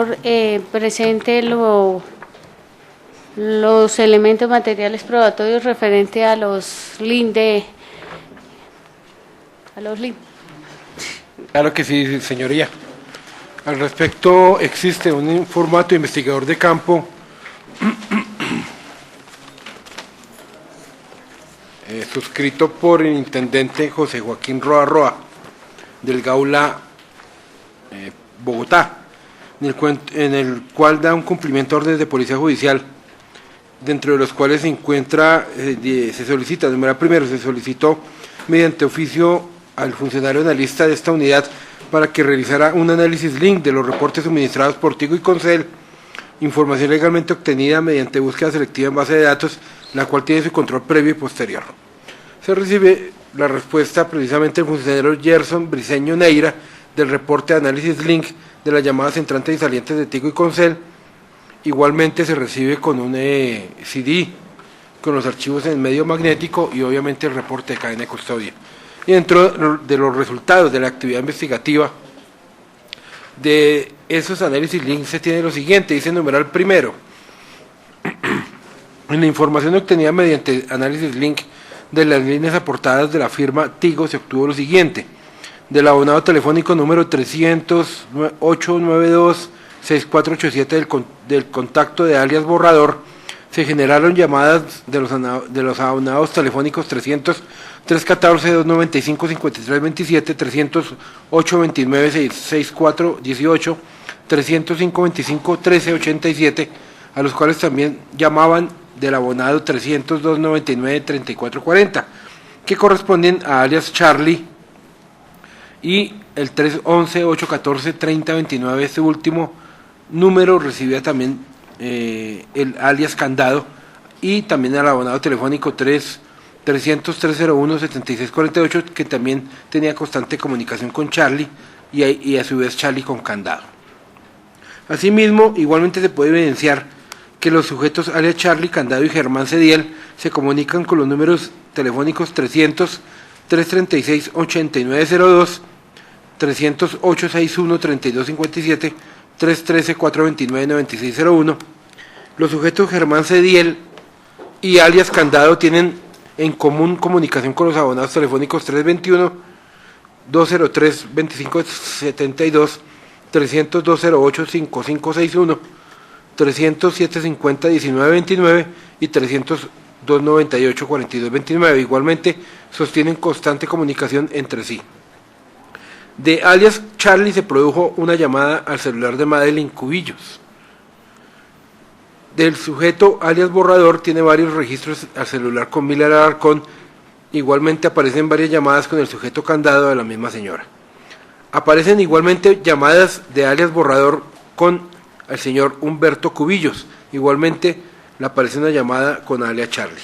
favor, presente los elementos materiales probatorios referente a los link Claro que sí, señoría. Al respecto, existe un formato de investigador de campo suscrito por el intendente José Joaquín Roa Roa, del Gaula, Bogotá, en el cual da un cumplimiento a órdenes de policía judicial, dentro de los cuales se encuentra, se solicita, número primero, se solicitó mediante oficio al funcionario analista de esta unidad para que realizara un análisis link de los reportes suministrados por Tigo y Concel, información legalmente obtenida mediante búsqueda selectiva en base de datos, la cual tiene su control previo y posterior. Se recibe la respuesta precisamente del funcionario Gerson Briceño Neira del reporte de análisis link de las llamadas entrantes y salientes de Tigo y Concel. Igualmente se recibe con un CD, con los archivos en medio magnético y obviamente el reporte de cadena de custodia. Y dentro de los resultados de la actividad investigativa de esos análisis link se tiene lo siguiente, dice el numeral primero. En la información obtenida mediante análisis link de las líneas aportadas de la firma Tigo se obtuvo lo siguiente: del abonado telefónico número 300-892-6487 del contacto de alias Borrador, se generaron llamadas de los abonados telefónicos 300-314-295-5327, 300-829-6418, 305-25-1387, a los cuales también llamaban del abonado 300-299-3440, que corresponden a alias Charlie, y el 311-814-3029, este último número recibía también el alias Candado, y también al abonado telefónico 300-301-7648, que también tenía constante comunicación con Charlie y a su vez Charlie con Candado. Asimismo, igualmente se puede evidenciar que los sujetos alias Charlie, Candado y Germán Cediel se comunican con los números telefónicos 300-336-8902, 300-861-3257, 313-429-9601. Los sujetos Germán Cediel y alias Candado tienen en común comunicación con los abonados telefónicos 321-203-2572, 300-208-5561, 300-750-1929 y 300-298-4229. Igualmente sostienen constante comunicación entre sí. De alias Charlie se produjo una llamada al celular de Madeline Cubillos. Del sujeto alias Borrador tiene varios registros al celular con Miller Alarcón. Igualmente aparecen varias llamadas con el sujeto Candado de la misma señora. Aparecen igualmente llamadas de alias Borrador con el señor Humberto Cubillos. Igualmente le aparece una llamada con alias Charlie.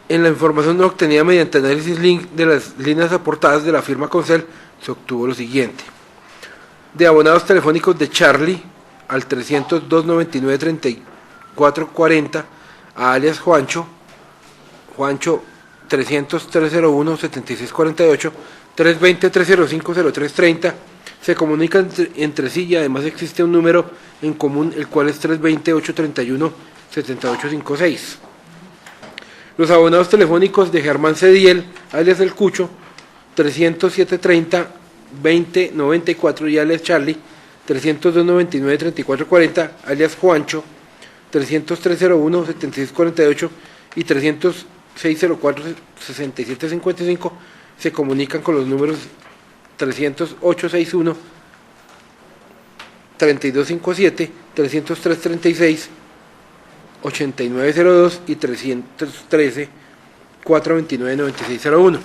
En la información obtenida mediante análisis link de las líneas aportadas de la firma Concel se obtuvo lo siguiente: de abonados telefónicos de Charlie al 300-299-3440 a alias Juancho 300-301-7648, 320-305-0330, se comunican entre sí y además existe un número en común, el cual es 320-831-7856. Los abonados telefónicos de Germán Cediel, alias El Cucho, 300-730-2094 y alias Charlie, 300-299-3440, alias Juancho, 300-301-7648 y 300-604-6755, se comunican con los números 300-861, 3257, 303-36, 8902 y 313-429-9601.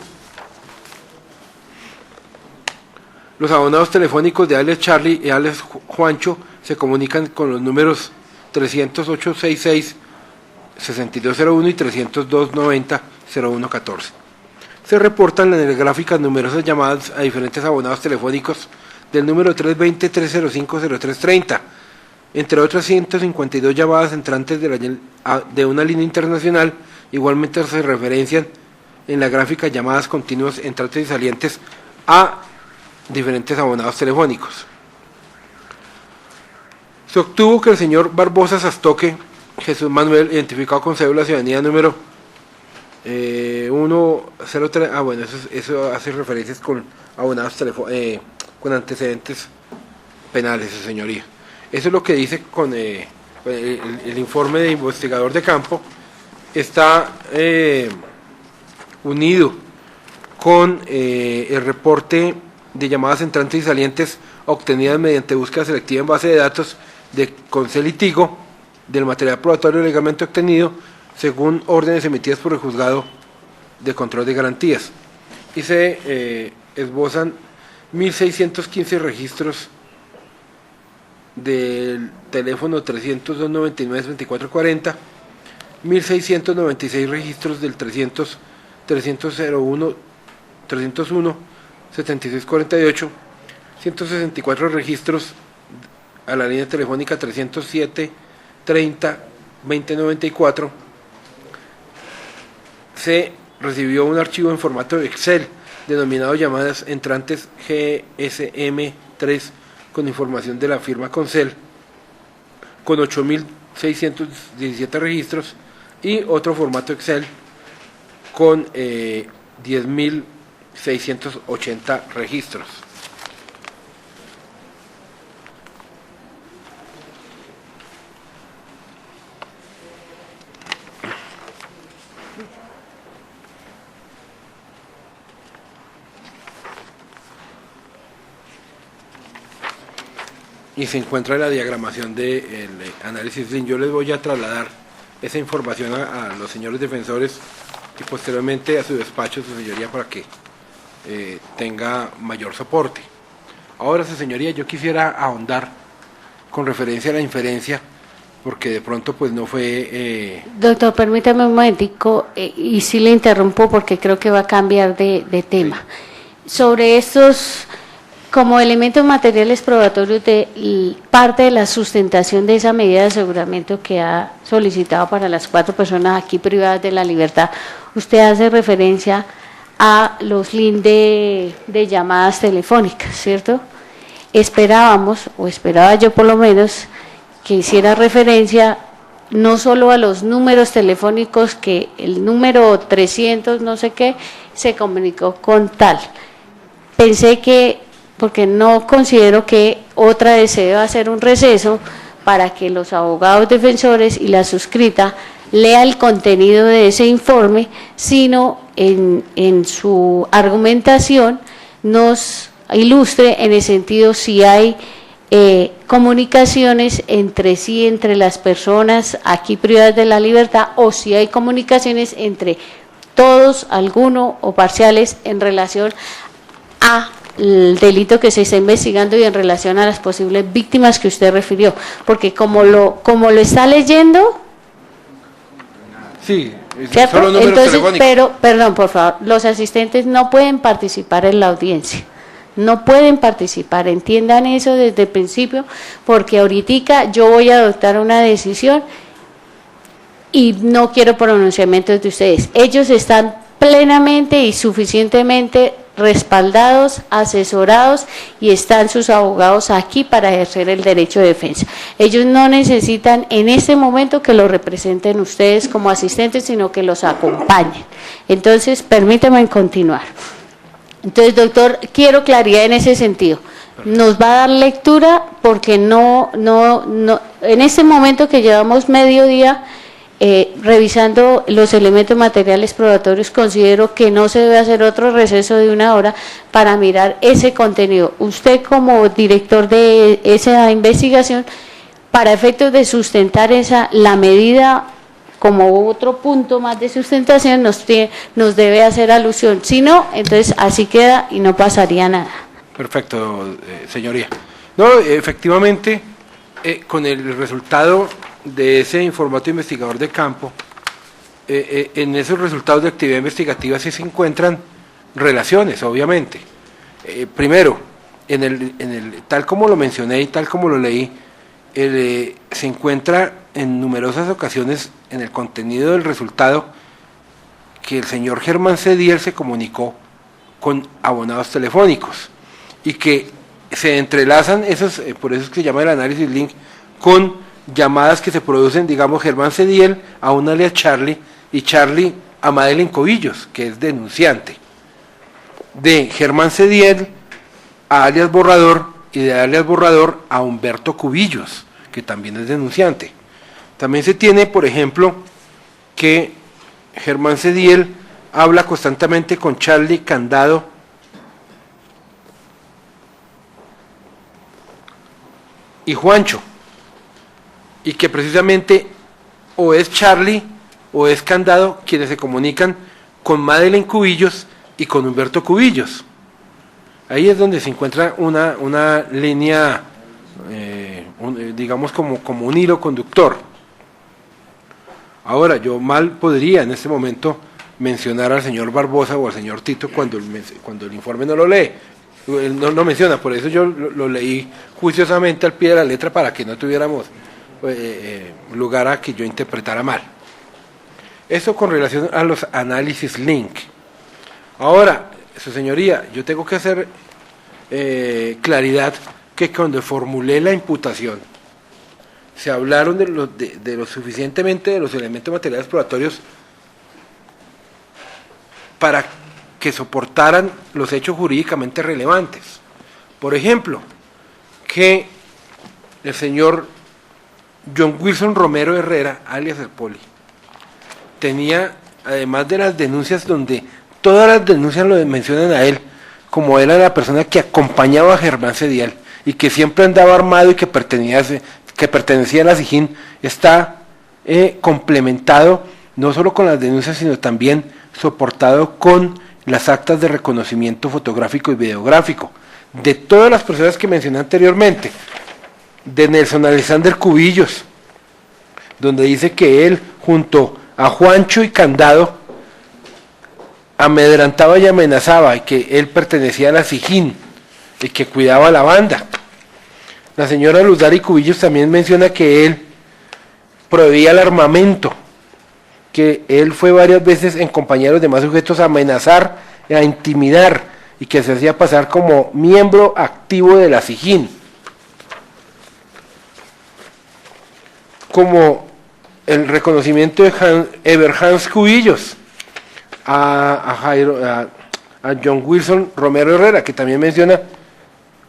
Los abonados telefónicos de alias Charlie y alias Juancho se comunican con los números 300-866-6201 y 302-90-0114. Se reportan en la gráfica numerosas llamadas a diferentes abonados telefónicos del número 320-305-0330, entre otras 152 llamadas entrantes de una línea internacional. Igualmente se referencian en la gráfica llamadas continuas entrantes y salientes a diferentes abonados telefónicos. Se obtuvo que el señor Barbosa Sastoque Jesús Manuel, identificado con cédula de ciudadanía número 103, bueno, eso hace referencias con abonados con antecedentes penales, su señoría. Eso es lo que dice con el informe de investigador de campo. Está unido con el reporte de llamadas entrantes y salientes obtenidas mediante búsqueda selectiva en base de datos de Concel y Tigo del material probatorio legalmente obtenido según órdenes emitidas por el juzgado de control de garantías. Y se esbozan 1.615 registros del teléfono 302-99-2440, 1.696 registros del 301 7648, 164 registros a la línea telefónica 307 30 2094. Se recibió un archivo en formato Excel denominado llamadas entrantes GSM3 con información de la firma Concel con 8.617 registros y otro formato Excel con 10.680 registros. Y se encuentra la diagramación del análisis Lin. Yo les voy a trasladar esa información a los señores defensores y posteriormente a su despacho, su señoría, para que tenga mayor soporte. Ahora, su señoría, yo quisiera ahondar con referencia a la inferencia, porque de pronto pues no fue... Doctor, permítame un momentico, y sí le interrumpo porque creo que va a cambiar de tema. Sí. Sobre estos... como elementos materiales probatorios de parte de la sustentación de esa medida de aseguramiento que ha solicitado para las 4 personas aquí privadas de la libertad, usted hace referencia a los links de llamadas telefónicas, ¿cierto? Esperábamos, o esperaba yo por lo menos, que hiciera referencia no solo a los números telefónicos, que el número 300 no sé qué se comunicó con tal. Pensé que, porque no considero que otra vez se deba hacer un receso para que los abogados defensores y la suscrita lea el contenido de ese informe, sino en su argumentación nos ilustre en el sentido si hay comunicaciones entre sí, entre las personas aquí privadas de la libertad, o si hay comunicaciones entre todos, alguno o parciales en relación a el delito que se está investigando y en relación a las posibles víctimas que usted refirió, porque como lo está leyendo, sí, ¿cierto? solo números Entonces, telefónicos. pero, perdón, por favor, los asistentes no pueden participar en la audiencia, no pueden participar, entiendan eso desde el principio, porque ahorita yo voy a adoptar una decisión y no quiero pronunciamientos de ustedes. Ellos están plenamente y suficientemente respaldados, asesorados, y están sus abogados aquí para ejercer el derecho de defensa. Ellos no necesitan en este momento que los representen ustedes como asistentes, sino que los acompañen. Entonces, permítame continuar. Entonces, doctor, quiero claridad en ese sentido. Nos va a dar lectura porque no en este momento que llevamos mediodía revisando los elementos materiales probatorios, considero que no se debe hacer otro receso de 1 hora para mirar ese contenido. Usted, como director de esa investigación, para efectos de sustentar la medida como otro punto más de sustentación, nos debe hacer alusión. Si no, entonces así queda y no pasaría nada. Perfecto, señoría. No, efectivamente, con el resultado de ese informato investigador de campo, en esos resultados de actividad investigativa sí se encuentran relaciones, obviamente. Primero, tal como lo mencioné y tal como lo leí, se encuentra en numerosas ocasiones en el contenido del resultado que el señor Germán Cediel se comunicó con abonados telefónicos y que se entrelazan esos, por eso es que se llama el análisis link, con llamadas que se producen, digamos, Germán Cediel a un alias Charlie, y Charlie a Madeleine Cubillos, que es denunciante. De Germán Cediel a alias Borrador, y de alias Borrador a Humberto Cubillos, que también es denunciante. También se tiene, por ejemplo, que Germán Cediel habla constantemente con Charlie Candado y Juancho, y que precisamente o es Charlie o es Candado quienes se comunican con Madeleine Cubillos y con Humberto Cubillos. Ahí es donde se encuentra una línea, digamos como un hilo conductor. Ahora, yo mal podría en este momento mencionar al señor Barbosa o al señor Tito cuando el informe no lo lee. Él no menciona, por eso yo lo leí juiciosamente al pie de la letra para que no tuviéramos lugar a que yo interpretara mal. Eso con relación a los análisis link. Ahora, su señoría, yo tengo que hacer claridad que cuando formulé la imputación se hablaron de lo suficientemente de los elementos materiales probatorios para que soportaran los hechos jurídicamente relevantes. Por ejemplo, que el señor John Wilson Romero Herrera, alias el Poli, tenía, además de las denuncias donde todas las denuncias lo mencionan a él, como era la persona que acompañaba a Germán Cediel y que siempre andaba armado y que pertenecía a la SIJÍN, está complementado no solo con las denuncias, sino también soportado con las actas de reconocimiento fotográfico y videográfico de todas las personas que mencioné anteriormente, de Nelson Alexander Cubillos, donde dice que él, junto a Juancho y Candado, amedrantaba y amenazaba, y que él pertenecía a la SIJÍN y que cuidaba a la banda. La señora Luzari Cubillos también menciona que él prohibía el armamento, que él fue varias veces en compañía de los demás sujetos a amenazar, a intimidar, y que se hacía pasar como miembro activo de la SIJÍN. Como el reconocimiento de Everhans Cubillos a John Wilson Romero Herrera, que también menciona,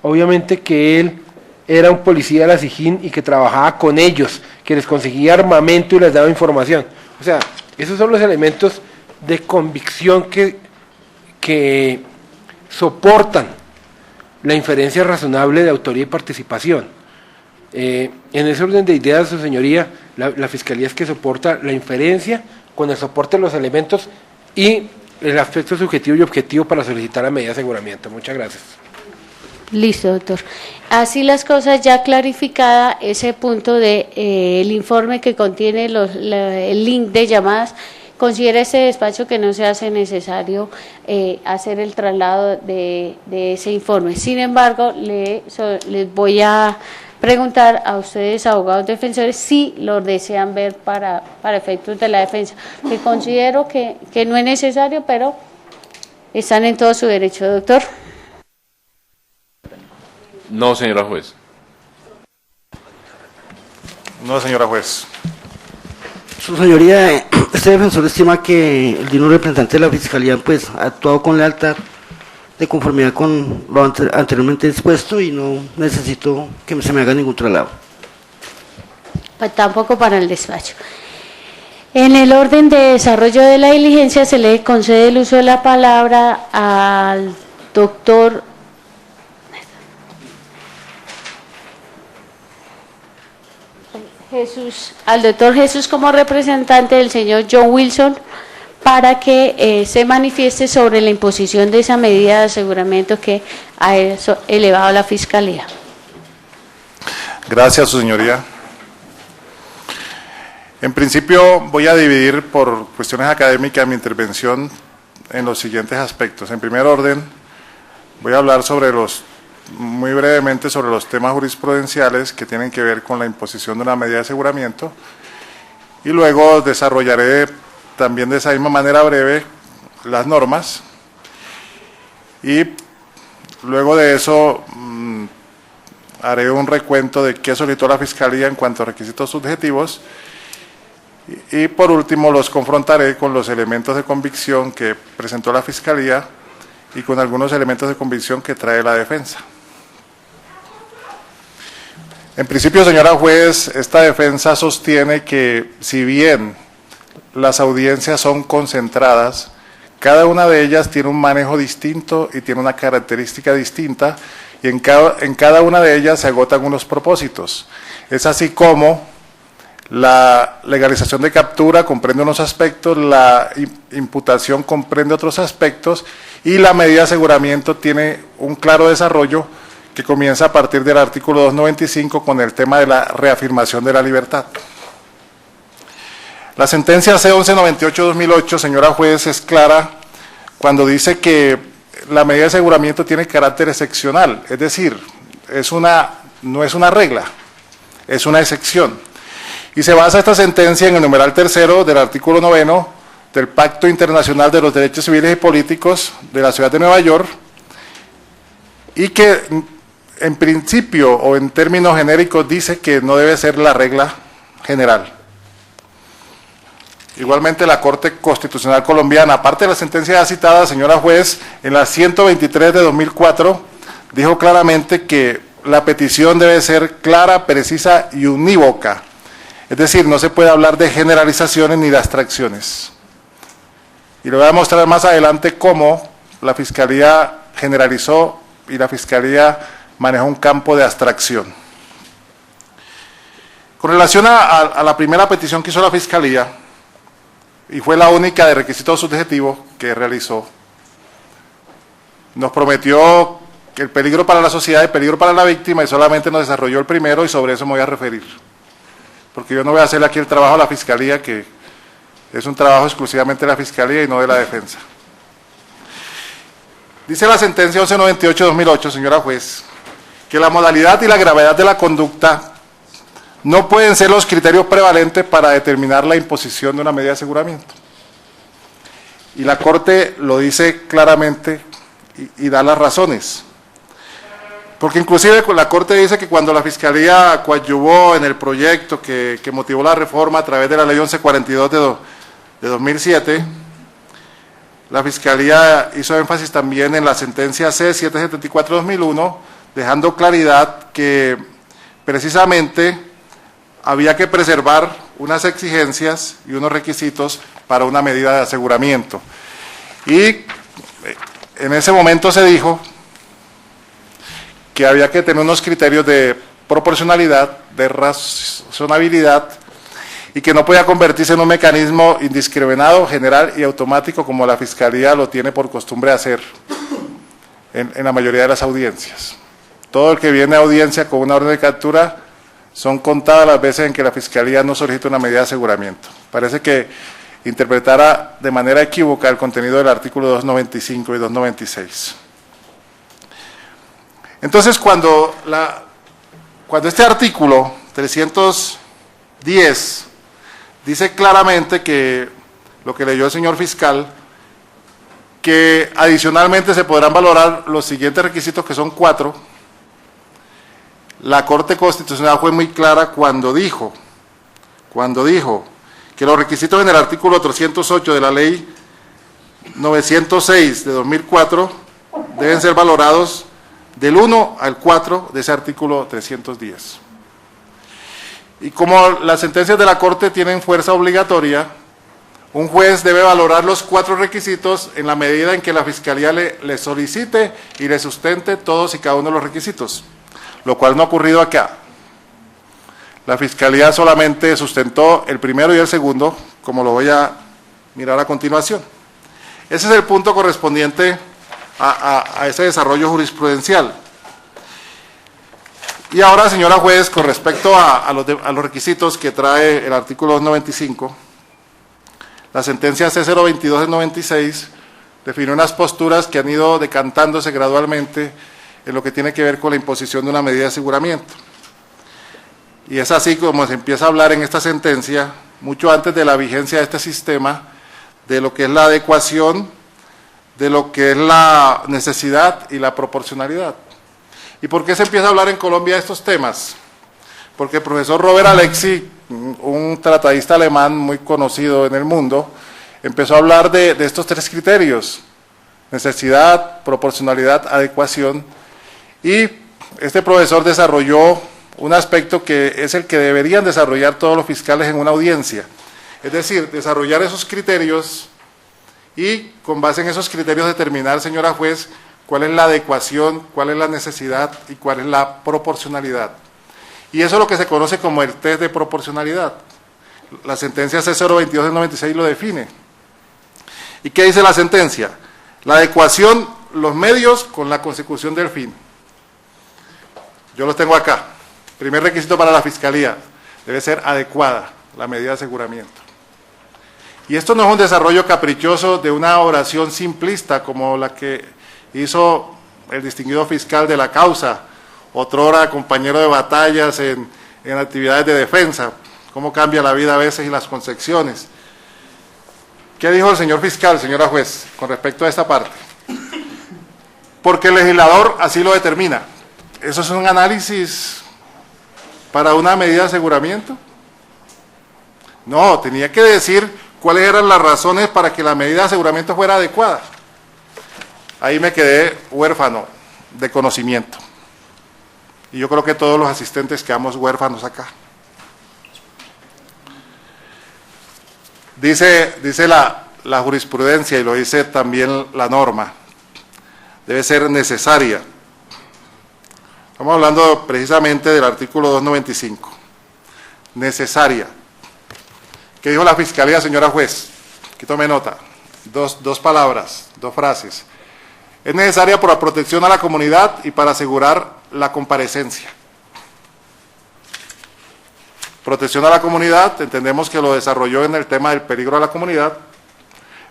obviamente, que él era un policía de la SIJÍN y que trabajaba con ellos, que les conseguía armamento y les daba información. O sea, esos son los elementos de convicción que soportan la inferencia razonable de autoría y participación. En ese orden de ideas, su señoría, la Fiscalía es que soporta la inferencia con el soporte de los elementos y el aspecto subjetivo y objetivo para solicitar la medida de aseguramiento. Muchas gracias. Listo, doctor. Así las cosas, ya clarificada ese punto de el informe que contiene el link de llamadas, considera ese despacho que no se hace necesario hacer el traslado de ese informe. Sin embargo, les voy a preguntar a ustedes, abogados defensores, si lo desean ver para efectos de la defensa, que considero que no es necesario, pero están en todo su derecho, doctor. No, señora juez. No, señora juez. Su señoría, este defensor estima que el digno representante de la Fiscalía pues ha actuado con lealtad de conformidad con lo anteriormente dispuesto y no necesito que se me haga ningún traslado. Tampoco para el despacho. En el orden de desarrollo de la diligencia se le concede el uso de la palabra al doctor Jesús como representante del señor John Wilson para que se manifieste sobre la imposición de esa medida de aseguramiento que ha elevado la Fiscalía. Gracias, su señoría. En principio voy a dividir por cuestiones académicas mi intervención en los siguientes aspectos. En primer orden, voy a hablar muy brevemente sobre los temas jurisprudenciales que tienen que ver con la imposición de una medida de aseguramiento y luego desarrollaré también de esa misma manera breve las normas y luego de eso haré un recuento de qué solicitó la Fiscalía en cuanto a requisitos subjetivos y por último los confrontaré con los elementos de convicción que presentó la Fiscalía y con algunos elementos de convicción que trae la defensa. En principio, señora juez, esta defensa sostiene que si bien las audiencias son concentradas, cada una de ellas tiene un manejo distinto y tiene una característica distinta y en cada una de ellas se agotan unos propósitos. Es así como la legalización de captura comprende unos aspectos, la imputación comprende otros aspectos y la medida de aseguramiento tiene un claro desarrollo que comienza a partir del artículo 295 con el tema de la reafirmación de la libertad. La sentencia C-1198-2008, señora juez, es clara cuando dice que la medida de aseguramiento tiene carácter excepcional, es decir, no es una regla, es una excepción. Y se basa esta sentencia en el numeral tercero del artículo 9 del Pacto Internacional de los Derechos Civiles y Políticos de la Ciudad de Nueva York y que en principio o en términos genéricos dice que no debe ser la regla general. Igualmente la Corte Constitucional Colombiana, aparte de la sentencia ya citada, señora juez, en la 123 de 2004, dijo claramente que la petición debe ser clara, precisa y unívoca. Es decir, no se puede hablar de generalizaciones ni de abstracciones. Y le voy a mostrar más adelante cómo la Fiscalía generalizó y la Fiscalía manejó un campo de abstracción. Con relación a la primera petición que hizo la Fiscalía, y fue la única de requisito subjetivo que realizó, nos prometió que el peligro para la sociedad y el peligro para la víctima y solamente nos desarrolló el primero y sobre eso me voy a referir. Porque yo no voy a hacerle aquí el trabajo a la Fiscalía, que es un trabajo exclusivamente de la Fiscalía y no de la defensa. Dice la sentencia 1198-2008, señora juez, que la modalidad y la gravedad de la conducta no pueden ser los criterios prevalentes para determinar la imposición de una medida de aseguramiento. Y la Corte lo dice claramente y da las razones. Porque inclusive la Corte dice que cuando la Fiscalía coadyuvó en el proyecto que motivó la reforma a través de la Ley 1142 de 2007, la Fiscalía hizo énfasis también en la sentencia C-774-2001, dejando claridad que precisamente había que preservar unas exigencias y unos requisitos para una medida de aseguramiento. Y en ese momento se dijo que había que tener unos criterios de proporcionalidad, de razonabilidad, y que no podía convertirse en un mecanismo indiscriminado, general y automático como la Fiscalía lo tiene por costumbre hacer en la mayoría de las audiencias. Todo el que viene a audiencia con una orden de captura son contadas las veces en que la Fiscalía no solicita una medida de aseguramiento. Parece que interpretara de manera equívoca el contenido del artículo 295 y 296. Entonces, cuando este artículo 310 dice claramente que, lo que leyó el señor fiscal, que adicionalmente se podrán valorar los siguientes requisitos, que son 4, la Corte Constitucional fue muy clara cuando dijo que los requisitos en el artículo 308 de la Ley 906 de 2004 deben ser valorados del 1 al 4 de ese artículo 310. Y como las sentencias de la Corte tienen fuerza obligatoria, un juez debe valorar los 4 requisitos en la medida en que la Fiscalía le solicite y le sustente todos y cada uno de los requisitos, lo cual no ha ocurrido acá. La Fiscalía solamente sustentó el primero y el segundo, como lo voy a mirar a continuación. Ese es el punto correspondiente a ese desarrollo jurisprudencial. Y ahora, señora juez, con respecto a los requisitos que trae el artículo 295, la sentencia C-022 del 96 define unas posturas que han ido decantándose gradualmente en lo que tiene que ver con la imposición de una medida de aseguramiento. Y es así como se empieza a hablar en esta sentencia, mucho antes de la vigencia de este sistema, de lo que es la adecuación, de lo que es la necesidad y la proporcionalidad. ¿Y por qué se empieza a hablar en Colombia de estos temas? Porque el profesor Robert Alexy, un tratadista alemán muy conocido en el mundo, empezó a hablar de estos tres criterios: necesidad, proporcionalidad, adecuación, y este profesor desarrolló un aspecto que es el que deberían desarrollar todos los fiscales en una audiencia, es decir, desarrollar esos criterios y con base en esos criterios determinar, señora juez, cuál es la adecuación, cuál es la necesidad y cuál es la proporcionalidad. Y eso es lo que se conoce como el test de proporcionalidad. La sentencia C022 del 96 lo define. ¿Y qué dice la sentencia? La adecuación, los medios con la consecución del fin. Yo los tengo acá. Primer requisito para la Fiscalía, debe ser adecuada la medida de aseguramiento. Y esto no es un desarrollo caprichoso de una oración simplista como la que hizo el distinguido fiscal de la causa, otrora compañero de batallas en actividades de defensa. Cómo cambia la vida a veces y las concepciones. ¿Qué dijo el señor fiscal, señora juez, con respecto a esta parte? Porque el legislador así lo determina. ¿Eso es un análisis para una medida de aseguramiento? No, tenía que decir cuáles eran las razones para que la medida de aseguramiento fuera adecuada. Ahí me quedé huérfano de conocimiento. Y yo creo que todos los asistentes quedamos huérfanos acá. Dice la jurisprudencia, y lo dice también la norma, debe ser necesaria. Estamos hablando precisamente del artículo 295. Necesaria. ¿Qué dijo la Fiscalía, señora juez? Aquí tome nota. Dos palabras, dos frases. Es necesaria por la protección a la comunidad y para asegurar la comparecencia. Protección a la comunidad, entendemos que lo desarrolló en el tema del peligro a la comunidad,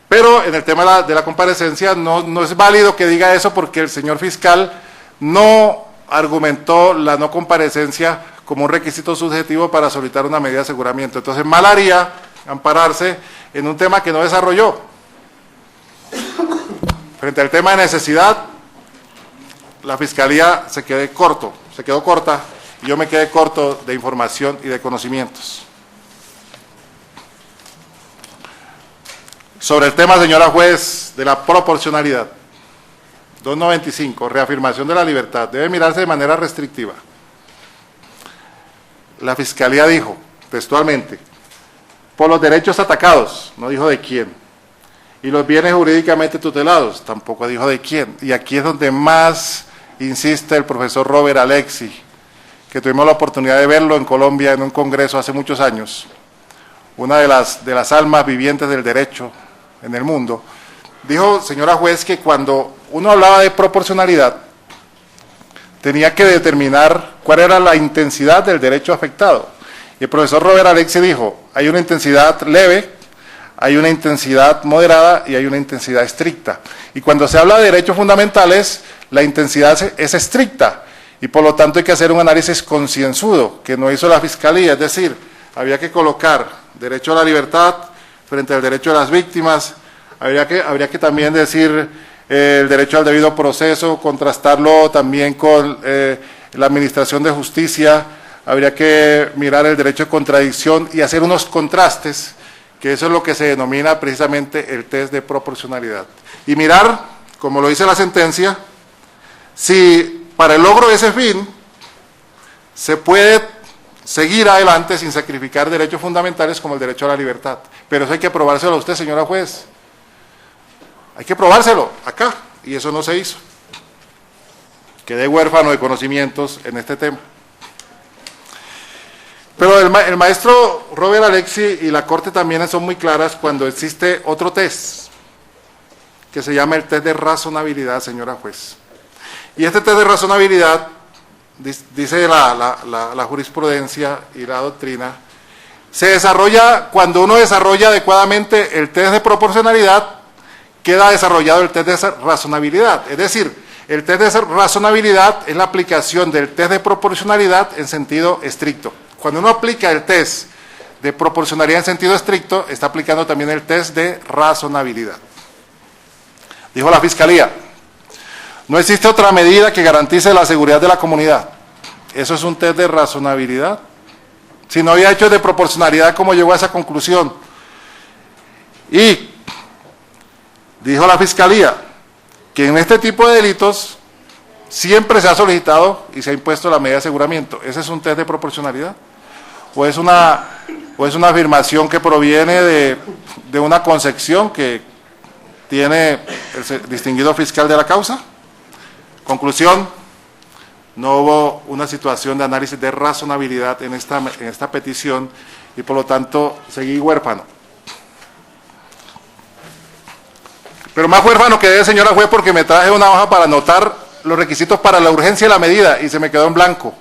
pero en el tema de la comparecencia no es válido que diga eso porque el señor fiscal no argumentó la no comparecencia como un requisito subjetivo para solicitar una medida de aseguramiento. Entonces, mal haría ampararse en un tema que no desarrolló. Frente al tema de necesidad, la Fiscalía se quedó corta, y yo me quedé corto de información y de conocimientos. Sobre el tema, señora juez, de la proporcionalidad, 295, reafirmación de la libertad, debe mirarse de manera restrictiva. La Fiscalía dijo, textualmente, por los derechos atacados, no dijo de quién, y los bienes jurídicamente tutelados, tampoco dijo de quién. Y aquí es donde más insiste el profesor Robert Alexy, que tuvimos la oportunidad de verlo en Colombia en un congreso hace muchos años, una de las almas vivientes del derecho en el mundo. Dijo, señora juez, que cuando uno hablaba de proporcionalidad, tenía que determinar cuál era la intensidad del derecho afectado. Y el profesor Robert Alexy dijo, hay una intensidad leve, hay una intensidad moderada y hay una intensidad estricta. Y cuando se habla de derechos fundamentales, la intensidad es estricta y por lo tanto hay que hacer un análisis concienzudo, que no hizo la Fiscalía, es decir, había que colocar derecho a la libertad frente al derecho de las víctimas, habría que también decir el derecho al debido proceso, contrastarlo también con la administración de justicia, habría que mirar el derecho de contradicción y hacer unos contrastes, que eso es lo que se denomina precisamente el test de proporcionalidad. Y mirar, como lo dice la sentencia, si para el logro de ese fin se puede seguir adelante sin sacrificar derechos fundamentales como el derecho a la libertad. Pero eso hay que probárselo a usted, señora juez. Hay que probárselo acá, y eso no se hizo. Quedé huérfano de conocimientos en este tema. Pero el maestro Robert Alexy y la Corte también son muy claras cuando existe otro test, que se llama el test de razonabilidad, señora juez. Y este test de razonabilidad, dice la jurisprudencia y la doctrina, se desarrolla cuando uno desarrolla adecuadamente el test de proporcionalidad, queda desarrollado el test de razonabilidad. Es decir, el test de razonabilidad es la aplicación del test de proporcionalidad en sentido estricto. Cuando uno aplica el test de proporcionalidad en sentido estricto, está aplicando también el test de razonabilidad. Dijo la Fiscalía, No existe otra medida que garantice la seguridad de la comunidad. Eso es un test de razonabilidad. Si no había hecho de proporcionalidad, ¿cómo llegó a esa conclusión? Y dijo la Fiscalía que en este tipo de delitos siempre se ha solicitado y se ha impuesto la medida de aseguramiento. ¿Ese es un test de proporcionalidad? ¿O es una afirmación que proviene de una concepción que tiene el distinguido fiscal de la causa? Conclusión, no hubo una situación de análisis de razonabilidad en esta petición y por lo tanto seguí huérfano. Pero más huérfano quedé, señora juez, porque me traje una hoja para anotar los requisitos para la urgencia de la medida y se me quedó en blanco.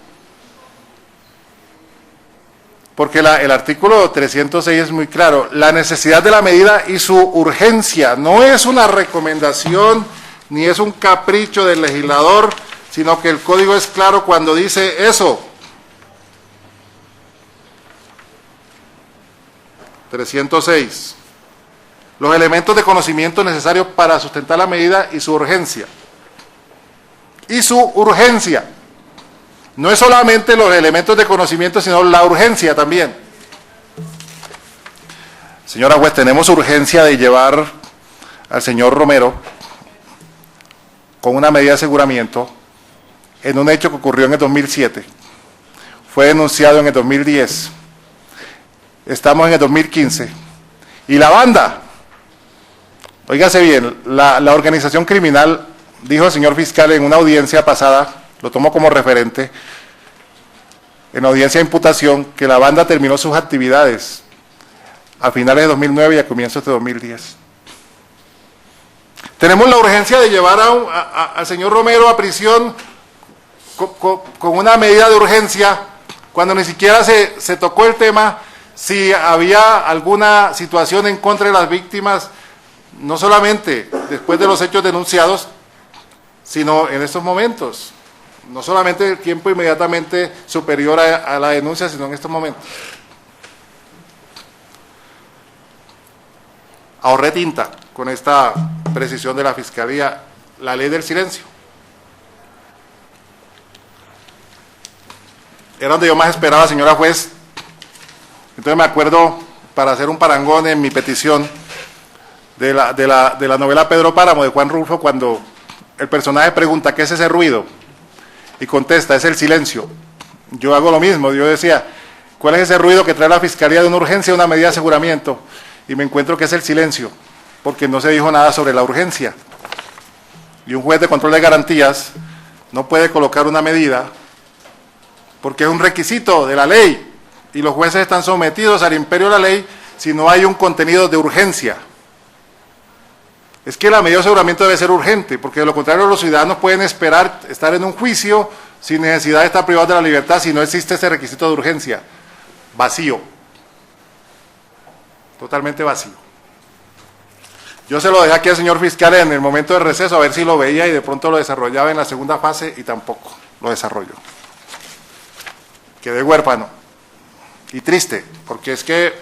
Porque el artículo 306 es muy claro, la necesidad de la medida y su urgencia no es una recomendación ni es un capricho del legislador, sino que el código es claro cuando dice eso. 306. Los elementos de conocimiento necesarios para sustentar la medida y su urgencia. Y su urgencia. No es solamente los elementos de conocimiento, sino la urgencia también. Señora juez, tenemos urgencia de llevar al señor Romero con una medida de aseguramiento en un hecho que ocurrió en el 2007. Fue denunciado en el 2010. Estamos en el 2015. Y la banda, óigase bien, la organización criminal, dijo el señor fiscal en una audiencia pasada, lo tomo como referente, en la audiencia de imputación, que la banda terminó sus actividades a finales de 2009 y a comienzos de 2010. Tenemos la urgencia de llevar al señor Romero a prisión con una medida de urgencia, cuando ni siquiera se tocó el tema si había alguna situación en contra de las víctimas, no solamente después de los hechos denunciados, sino en estos momentos. No solamente el tiempo inmediatamente superior a la denuncia, sino en estos momentos. Ahorré tinta con esta precisión de la Fiscalía, la ley del silencio. Era donde yo más esperaba, señora juez. Entonces me acuerdo, para hacer un parangón en mi petición, de la novela Pedro Páramo, de Juan Rulfo, cuando el personaje pregunta, ¿qué es ese ruido? Y contesta, es el silencio. Yo hago lo mismo, yo decía, ¿cuál es ese ruido que trae la Fiscalía de una urgencia, una medida de aseguramiento? Y me encuentro que es el silencio, porque no se dijo nada sobre la urgencia. Y un juez de control de garantías no puede colocar una medida, porque es un requisito de la ley, y los jueces están sometidos al imperio de la ley si no hay un contenido de urgencia. Es que la medida de aseguramiento debe ser urgente, porque de lo contrario los ciudadanos pueden esperar estar en un juicio sin necesidad de estar privados de la libertad si no existe ese requisito de urgencia. Vacío. Totalmente vacío. Yo se lo dejé aquí al señor fiscal en el momento de receso a ver si lo veía y de pronto lo desarrollaba en la segunda fase y tampoco lo desarrolló. Quedé huérfano y triste, porque es que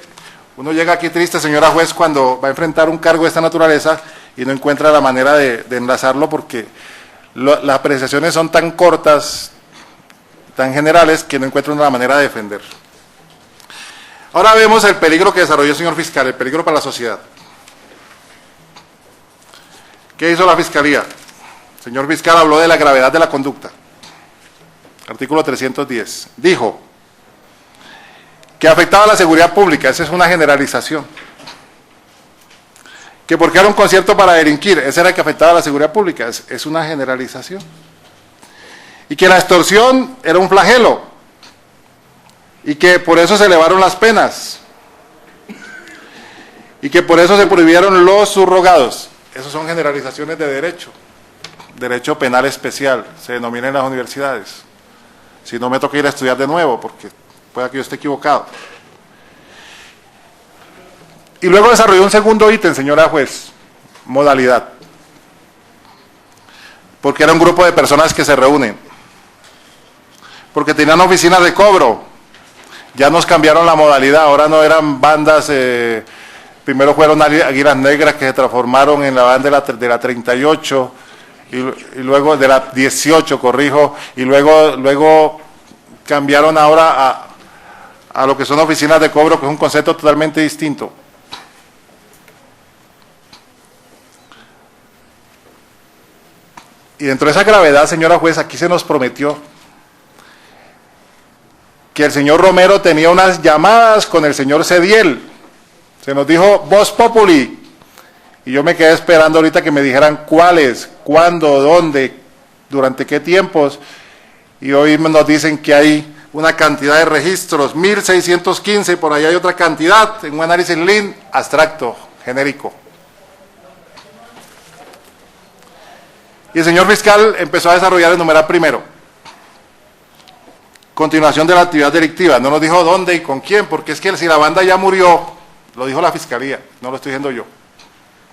uno llega aquí triste, señora juez, cuando va a enfrentar un cargo de esta naturaleza y no encuentra la manera de enlazarlo porque las apreciaciones son tan cortas, tan generales, que no encuentra una manera de defender. Ahora vemos el peligro que desarrolló el señor fiscal, el peligro para la sociedad. ¿Qué hizo la Fiscalía? El señor fiscal habló de la gravedad de la conducta. Artículo 310. Dijo que afectaba a la seguridad pública, esa es una generalización. Que porque era un concierto para delinquir, ese era el que afectaba a la seguridad pública, es una generalización. Y que la extorsión era un flagelo, y que por eso se elevaron las penas, y que por eso se prohibieron los subrogados. Esas son generalizaciones de derecho penal especial, se denomina en las universidades. Si no, me toca ir a estudiar de nuevo, porque pueda que yo esté equivocado. Y luego desarrolló un segundo ítem, señora juez, modalidad. Porque era un grupo de personas que se reúnen. Porque tenían oficinas de cobro. Ya nos cambiaron la modalidad, ahora no eran bandas, primero fueron Águilas Negras que se transformaron en la banda de la 38, y luego de la 18, corrijo, y luego cambiaron ahora a lo que son oficinas de cobro, que es un concepto totalmente distinto. Y dentro de esa gravedad, señora juez, aquí se nos prometió que el señor Romero tenía unas llamadas con el señor Cediel. Se nos dijo Voz Populi. Y yo me quedé esperando ahorita que me dijeran cuáles, cuándo, dónde, durante qué tiempos. Y hoy nos dicen que hay una cantidad de registros, 1.615, por ahí hay otra cantidad, en un análisis Lean abstracto, genérico. Y el señor fiscal empezó a desarrollar el numeral primero. Continuación de la actividad delictiva. No nos dijo dónde y con quién, porque es que si la banda ya murió, lo dijo la fiscalía, no lo estoy diciendo yo.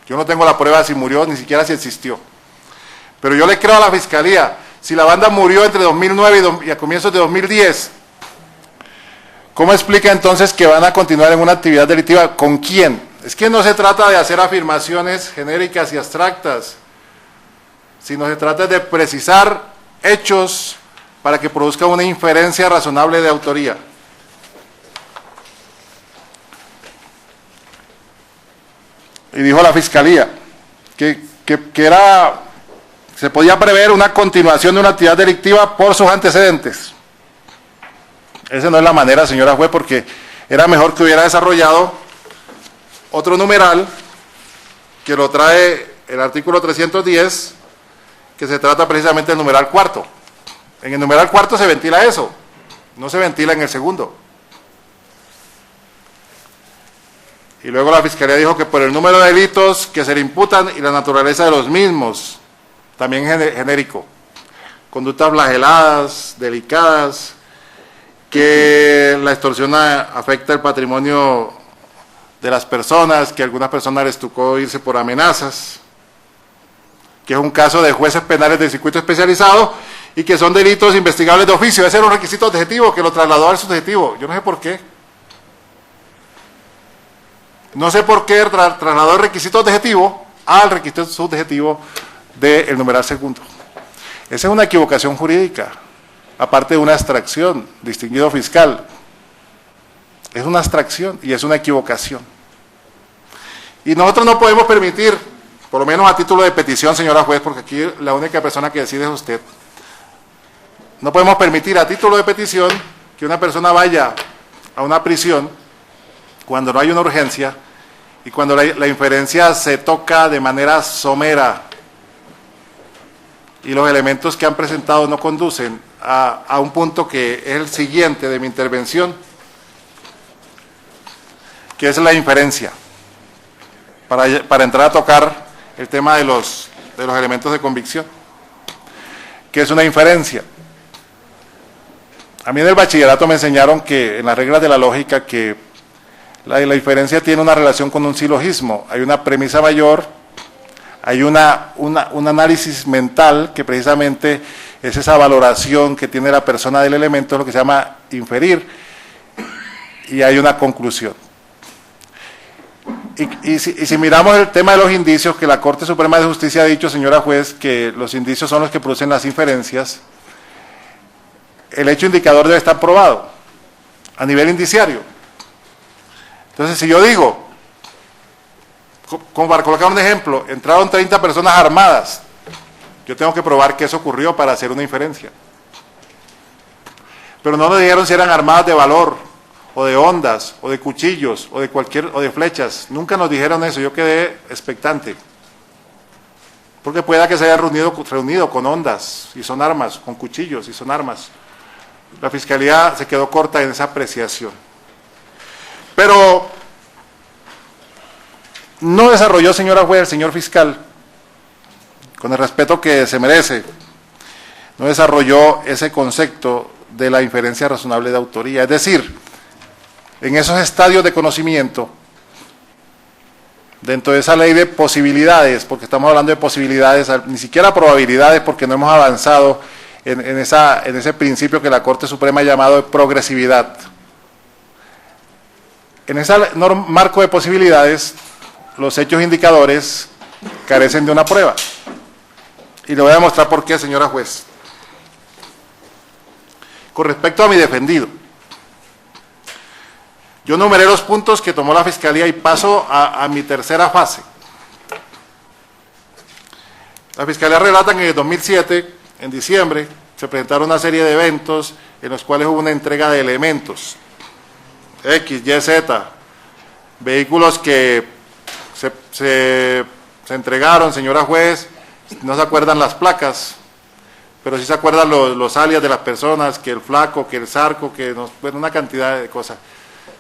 Yo no tengo la prueba de si murió, ni siquiera si existió. Pero yo le creo a la fiscalía, si la banda murió entre 2009 y a comienzos de 2010, ¿cómo explica entonces que van a continuar en una actividad delictiva? ¿Con quién? Es que no se trata de hacer afirmaciones genéricas y abstractas, sino se trata de precisar hechos para que produzca una inferencia razonable de autoría. Y dijo la fiscalía que se podía prever una continuación de una actividad delictiva por sus antecedentes. Esa no es la manera, señora juez, porque era mejor que hubiera desarrollado otro numeral que lo trae el artículo 310, que se trata precisamente del numeral cuarto. En el numeral cuarto se ventila eso, no se ventila en el segundo. Y luego la fiscalía dijo que por el número de delitos que se le imputan y la naturaleza de los mismos, también genérico, conductas flageladas, delicadas, que la extorsión afecta el patrimonio de las personas, que a algunas personas les tocó irse por amenazas, que es un caso de jueces penales del circuito especializado y que son delitos investigables de oficio. Ese era un requisito objetivo que lo trasladó al subjetivo. Yo no sé por qué. No sé por qué trasladó el requisito objetivo al requisito subjetivo del numeral segundo. Esa es una equivocación jurídica, aparte de una abstracción, distinguido fiscal. Es una abstracción y es una equivocación. Y nosotros no podemos permitir, por lo menos a título de petición, señora juez, porque aquí la única persona que decide es usted, no podemos permitir a título de petición que una persona vaya a una prisión cuando no hay una urgencia y cuando la inferencia se toca de manera somera y los elementos que han presentado no conducen a un punto que es el siguiente de mi intervención, que es la inferencia, para entrar a tocar el tema de los elementos de convicción, que es una inferencia. A mí en el bachillerato me enseñaron que, en las reglas de la lógica, que la inferencia tiene una relación con un silogismo. Hay una premisa mayor, hay un análisis mental que precisamente es esa valoración que tiene la persona del elemento, es lo que se llama inferir, y hay una conclusión. Y si miramos el tema de los indicios, que la Corte Suprema de Justicia ha dicho, señora juez, que los indicios son los que producen las inferencias, el hecho indicador debe estar probado a nivel indiciario. Entonces, si yo digo, como para colocar un ejemplo, entraron 30 personas armadas, yo tengo que probar que eso ocurrió para hacer una inferencia. Pero no me dijeron si eran armadas de valor, o de ondas, o de cuchillos, o de flechas. Nunca nos dijeron eso, yo quedé expectante. Porque pueda que se hayan reunido con ondas, y son armas, con cuchillos, y son armas. La Fiscalía se quedó corta en esa apreciación. Pero no desarrolló, señora juez, el señor fiscal, con el respeto que se merece, no desarrolló ese concepto de la inferencia razonable de autoría. Es decir, en esos estadios de conocimiento, dentro de esa ley de posibilidades, porque estamos hablando de posibilidades, ni siquiera probabilidades, porque no hemos avanzado en ese principio que la Corte Suprema ha llamado de progresividad. En ese marco de posibilidades, los hechos indicadores carecen de una prueba. Y le voy a demostrar por qué, señora juez. Con respecto a mi defendido, yo numeré los puntos que tomó la Fiscalía y paso a mi tercera fase. La Fiscalía relata que en el 2007, en diciembre, se presentaron una serie de eventos en los cuales hubo una entrega de elementos, X, Y, Z, vehículos que se entregaron, señora juez, no se acuerdan las placas, pero sí se acuerdan los alias de las personas, que el flaco, que el zarco, bueno, una cantidad de cosas.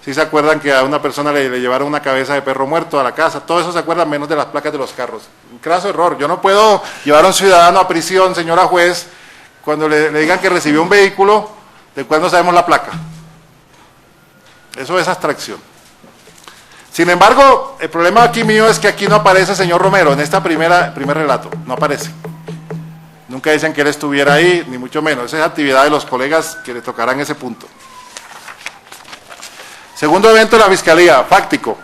Sí se acuerdan que a una persona le llevaron una cabeza de perro muerto a la casa, todo eso se acuerdan menos de las placas de los carros. Un craso error, yo no puedo llevar a un ciudadano a prisión, señora juez, cuando le digan que recibió un vehículo del cual no sabemos la placa. Eso es abstracción. Sin embargo, el problema aquí mío es que aquí no aparece el señor Romero, en este primer relato, no aparece. Nunca dicen que él estuviera ahí, ni mucho menos. Esa es actividad de los colegas que le tocarán ese punto. Segundo evento de la Fiscalía, fáctico.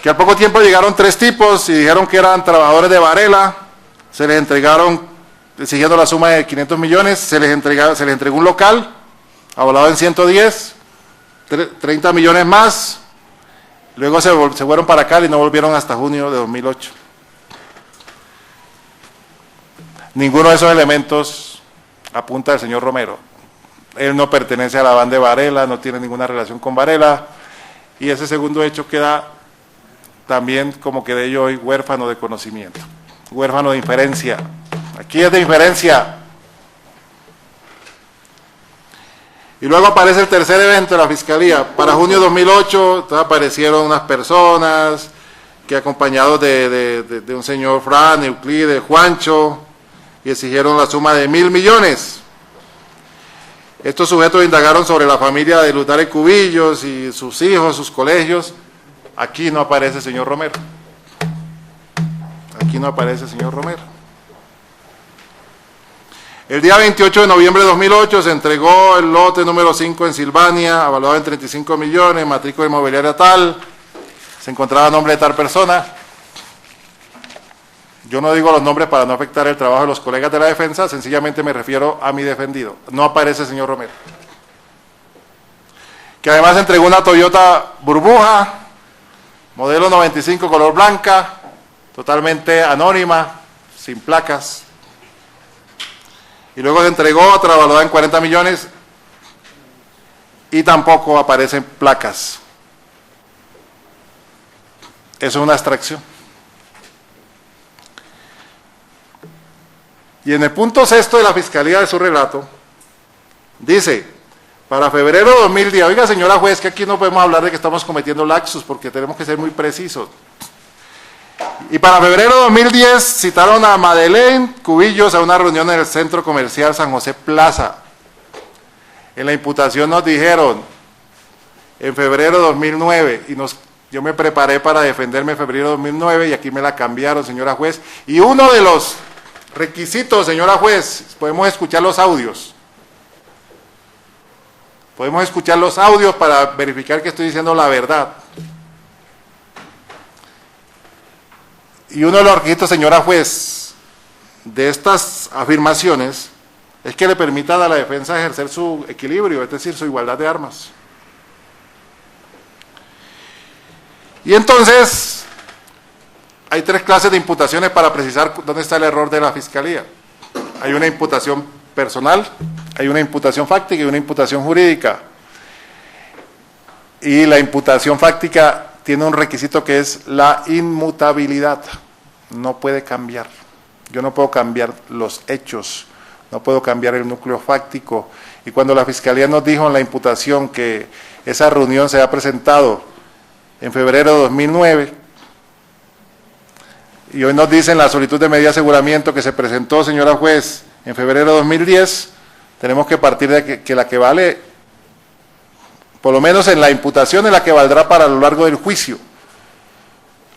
Que al poco tiempo llegaron 3 tipos y dijeron que eran trabajadores de Varela, se les entregaron, exigiendo la suma de 500 millones, se les entregó un local, avalado en 110, 30 millones más, luego se fueron para Cali y no volvieron hasta junio de 2008. Ninguno de esos elementos apunta al señor Romero. Él no pertenece a la banda de Varela, no tiene ninguna relación con Varela, y ese segundo hecho queda también como quedé yo hoy, huérfano de conocimiento, huérfano de inferencia. Aquí es de inferencia. Y luego aparece el tercer evento de la Fiscalía. Para junio de 2008 aparecieron unas personas que acompañados de un señor Fran, Euclides, Juancho, y exigieron la suma de 1.000 millones. Estos sujetos indagaron sobre la familia de Lutare Cubillos y sus hijos, sus colegios. Aquí no aparece el señor Romero. Aquí no aparece el señor Romero. El día 28 de noviembre de 2008 se entregó el lote número 5 en Silvania, evaluado en 35 millones, matrícula inmobiliaria tal, se encontraba a nombre de tal persona. Yo no digo los nombres para no afectar el trabajo de los colegas de la defensa, sencillamente me refiero a mi defendido. No aparece el señor Romero. Que además entregó una Toyota Burbuja, modelo 95 color blanca, totalmente anónima, sin placas. Y luego se entregó otra valorada en 40 millones y tampoco aparecen placas. Eso es una abstracción. Y en el punto 6 de la Fiscalía de su relato, dice, para febrero de 2010, oiga señora juez, que aquí no podemos hablar de que estamos cometiendo lapsus, porque tenemos que ser muy precisos. Y para febrero de 2010 citaron a Madeleine Cubillos a una reunión en el Centro Comercial San José Plaza. En la imputación nos dijeron, en febrero de 2009, y yo me preparé para defenderme en febrero de 2009, y aquí me la cambiaron, señora juez. Y uno de los requisitos, señora juez, podemos escuchar los audios. Podemos escuchar los audios para verificar que estoy diciendo la verdad. Y uno de los requisitos, señora juez, de estas afirmaciones es que le permitan a la defensa ejercer su equilibrio, es decir, su igualdad de armas. Y entonces, hay 3 clases de imputaciones para precisar dónde está el error de la Fiscalía. Hay una imputación personal, hay una imputación fáctica y una imputación jurídica. Y la imputación fáctica tiene un requisito que es la inmutabilidad. No puede cambiar. Yo no puedo cambiar los hechos, no puedo cambiar el núcleo fáctico. Y cuando la Fiscalía nos dijo en la imputación que esa reunión se ha presentado en febrero de 2009, y hoy nos dicen la solicitud de medida de aseguramiento que se presentó, señora juez, en febrero de 2010, tenemos que partir de que la que vale, por lo menos en la imputación, es la que valdrá para lo largo del juicio,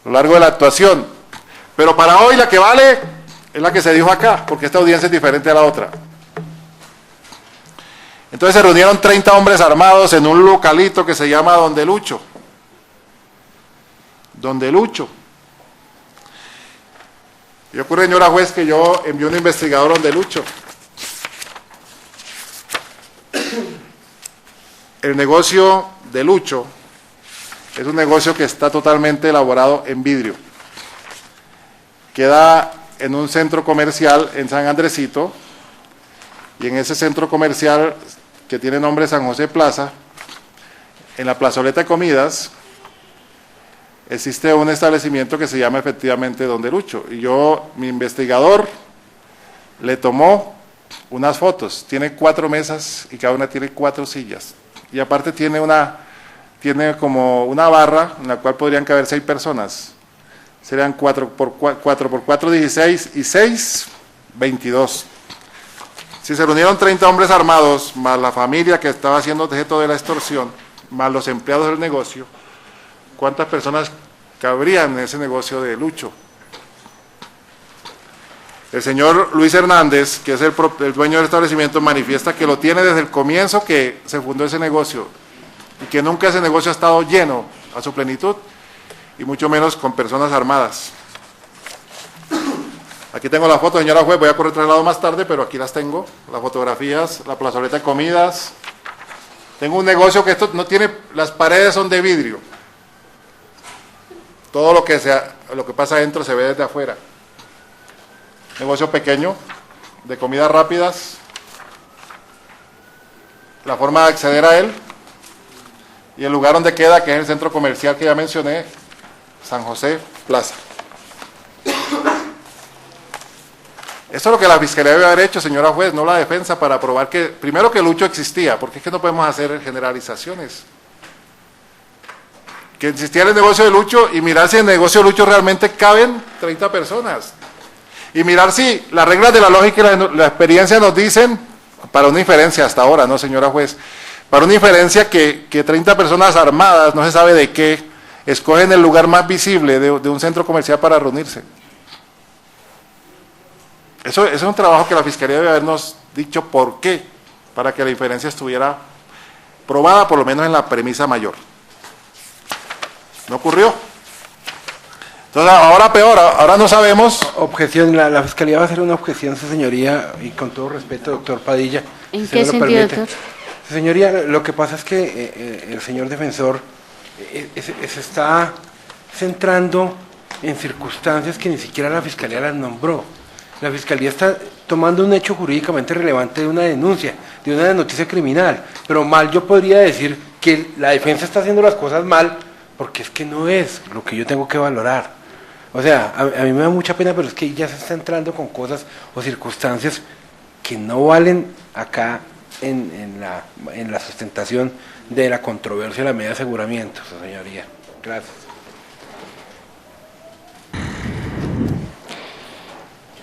a lo largo de la actuación. Pero para hoy la que vale es la que se dijo acá, porque esta audiencia es diferente a la otra. Entonces se reunieron 30 hombres armados en un localito que se llama Donde Lucho. Donde Lucho. Y ocurre, señora juez, que yo envié un investigador donde Lucho. El negocio de Lucho es un negocio que está totalmente elaborado en vidrio. Queda en un centro comercial en San Andresito, y en ese centro comercial que tiene nombre San José Plaza, en la plazoleta de comidas, existe un establecimiento que se llama efectivamente Donde Lucho. Y mi investigador, le tomó unas fotos. Tiene 4 mesas y cada una tiene 4 sillas. Y aparte tiene como una barra en la cual podrían caber 6 personas. Serían 4 por 4, 16 y 6, 22. Si se reunieron 30 hombres armados, más la familia que estaba siendo objeto de la extorsión, más los empleados del negocio, ¿cuántas personas cabrían en ese negocio de Lucho? El señor Luis Hernández, que es el dueño del establecimiento, manifiesta que lo tiene desde el comienzo que se fundó ese negocio y que nunca ese negocio ha estado lleno a su plenitud y mucho menos con personas armadas. Aquí tengo la foto, señora juez, voy a correr traslado más tarde, pero aquí las tengo, las fotografías, la plazoleta de comidas. Tengo un negocio que esto no tiene, las paredes son de vidrio. Todo lo que pasa adentro se ve desde afuera. Negocio pequeño, de comidas rápidas. La forma de acceder a él y el lugar donde queda, que es el centro comercial que ya mencioné, San José Plaza. Eso es lo que la Fiscalía debe haber hecho, señora juez, no la defensa, para probar que, primero, que Lucho existía, porque es que no podemos hacer generalizaciones. Que existía el negocio de Lucho y mirar si en el negocio de Lucho realmente caben 30 personas. Y mirar si las reglas de la lógica y la experiencia nos dicen, para una inferencia hasta ahora, ¿no, señora juez? Para una inferencia que 30 personas armadas, no se sabe de qué, escogen el lugar más visible de un centro comercial para reunirse. Eso es un trabajo que la Fiscalía debe habernos dicho por qué, para que la inferencia estuviera probada, por lo menos en la premisa mayor. No ocurrió. Entonces, ahora peor, ahora no sabemos. Objeción, la Fiscalía va a hacer una objeción, su señoría, y con todo respeto, doctor Padilla. ¿En si qué me lo sentido, permite. doctor? Su señoría, lo que pasa es que el señor defensor se está centrando en circunstancias que ni siquiera la Fiscalía las nombró. La Fiscalía está tomando un hecho jurídicamente relevante de una denuncia, de una noticia criminal, pero mal yo podría decir que la defensa está haciendo las cosas mal, porque es que no es lo que yo tengo que valorar. O sea, a mí me da mucha pena, pero es que ya se está entrando con cosas o circunstancias que no valen acá en la sustentación de la controversia de la medida de aseguramiento, su señoría. Gracias.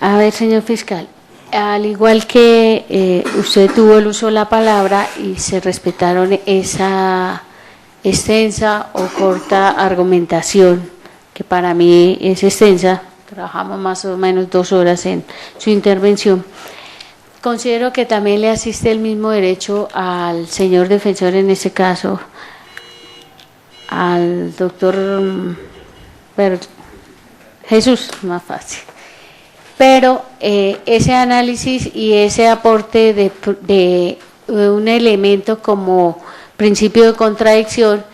A ver, señor fiscal, al igual que usted tuvo el uso de la palabra y se respetaron esa extensa o corta argumentación, que para mí es extensa, trabajamos más o menos 2 horas en su intervención, considero que también le asiste el mismo derecho al señor defensor, en este caso, al doctor Jesús, más fácil. Pero ese análisis y ese aporte de un elemento como principio de contradicción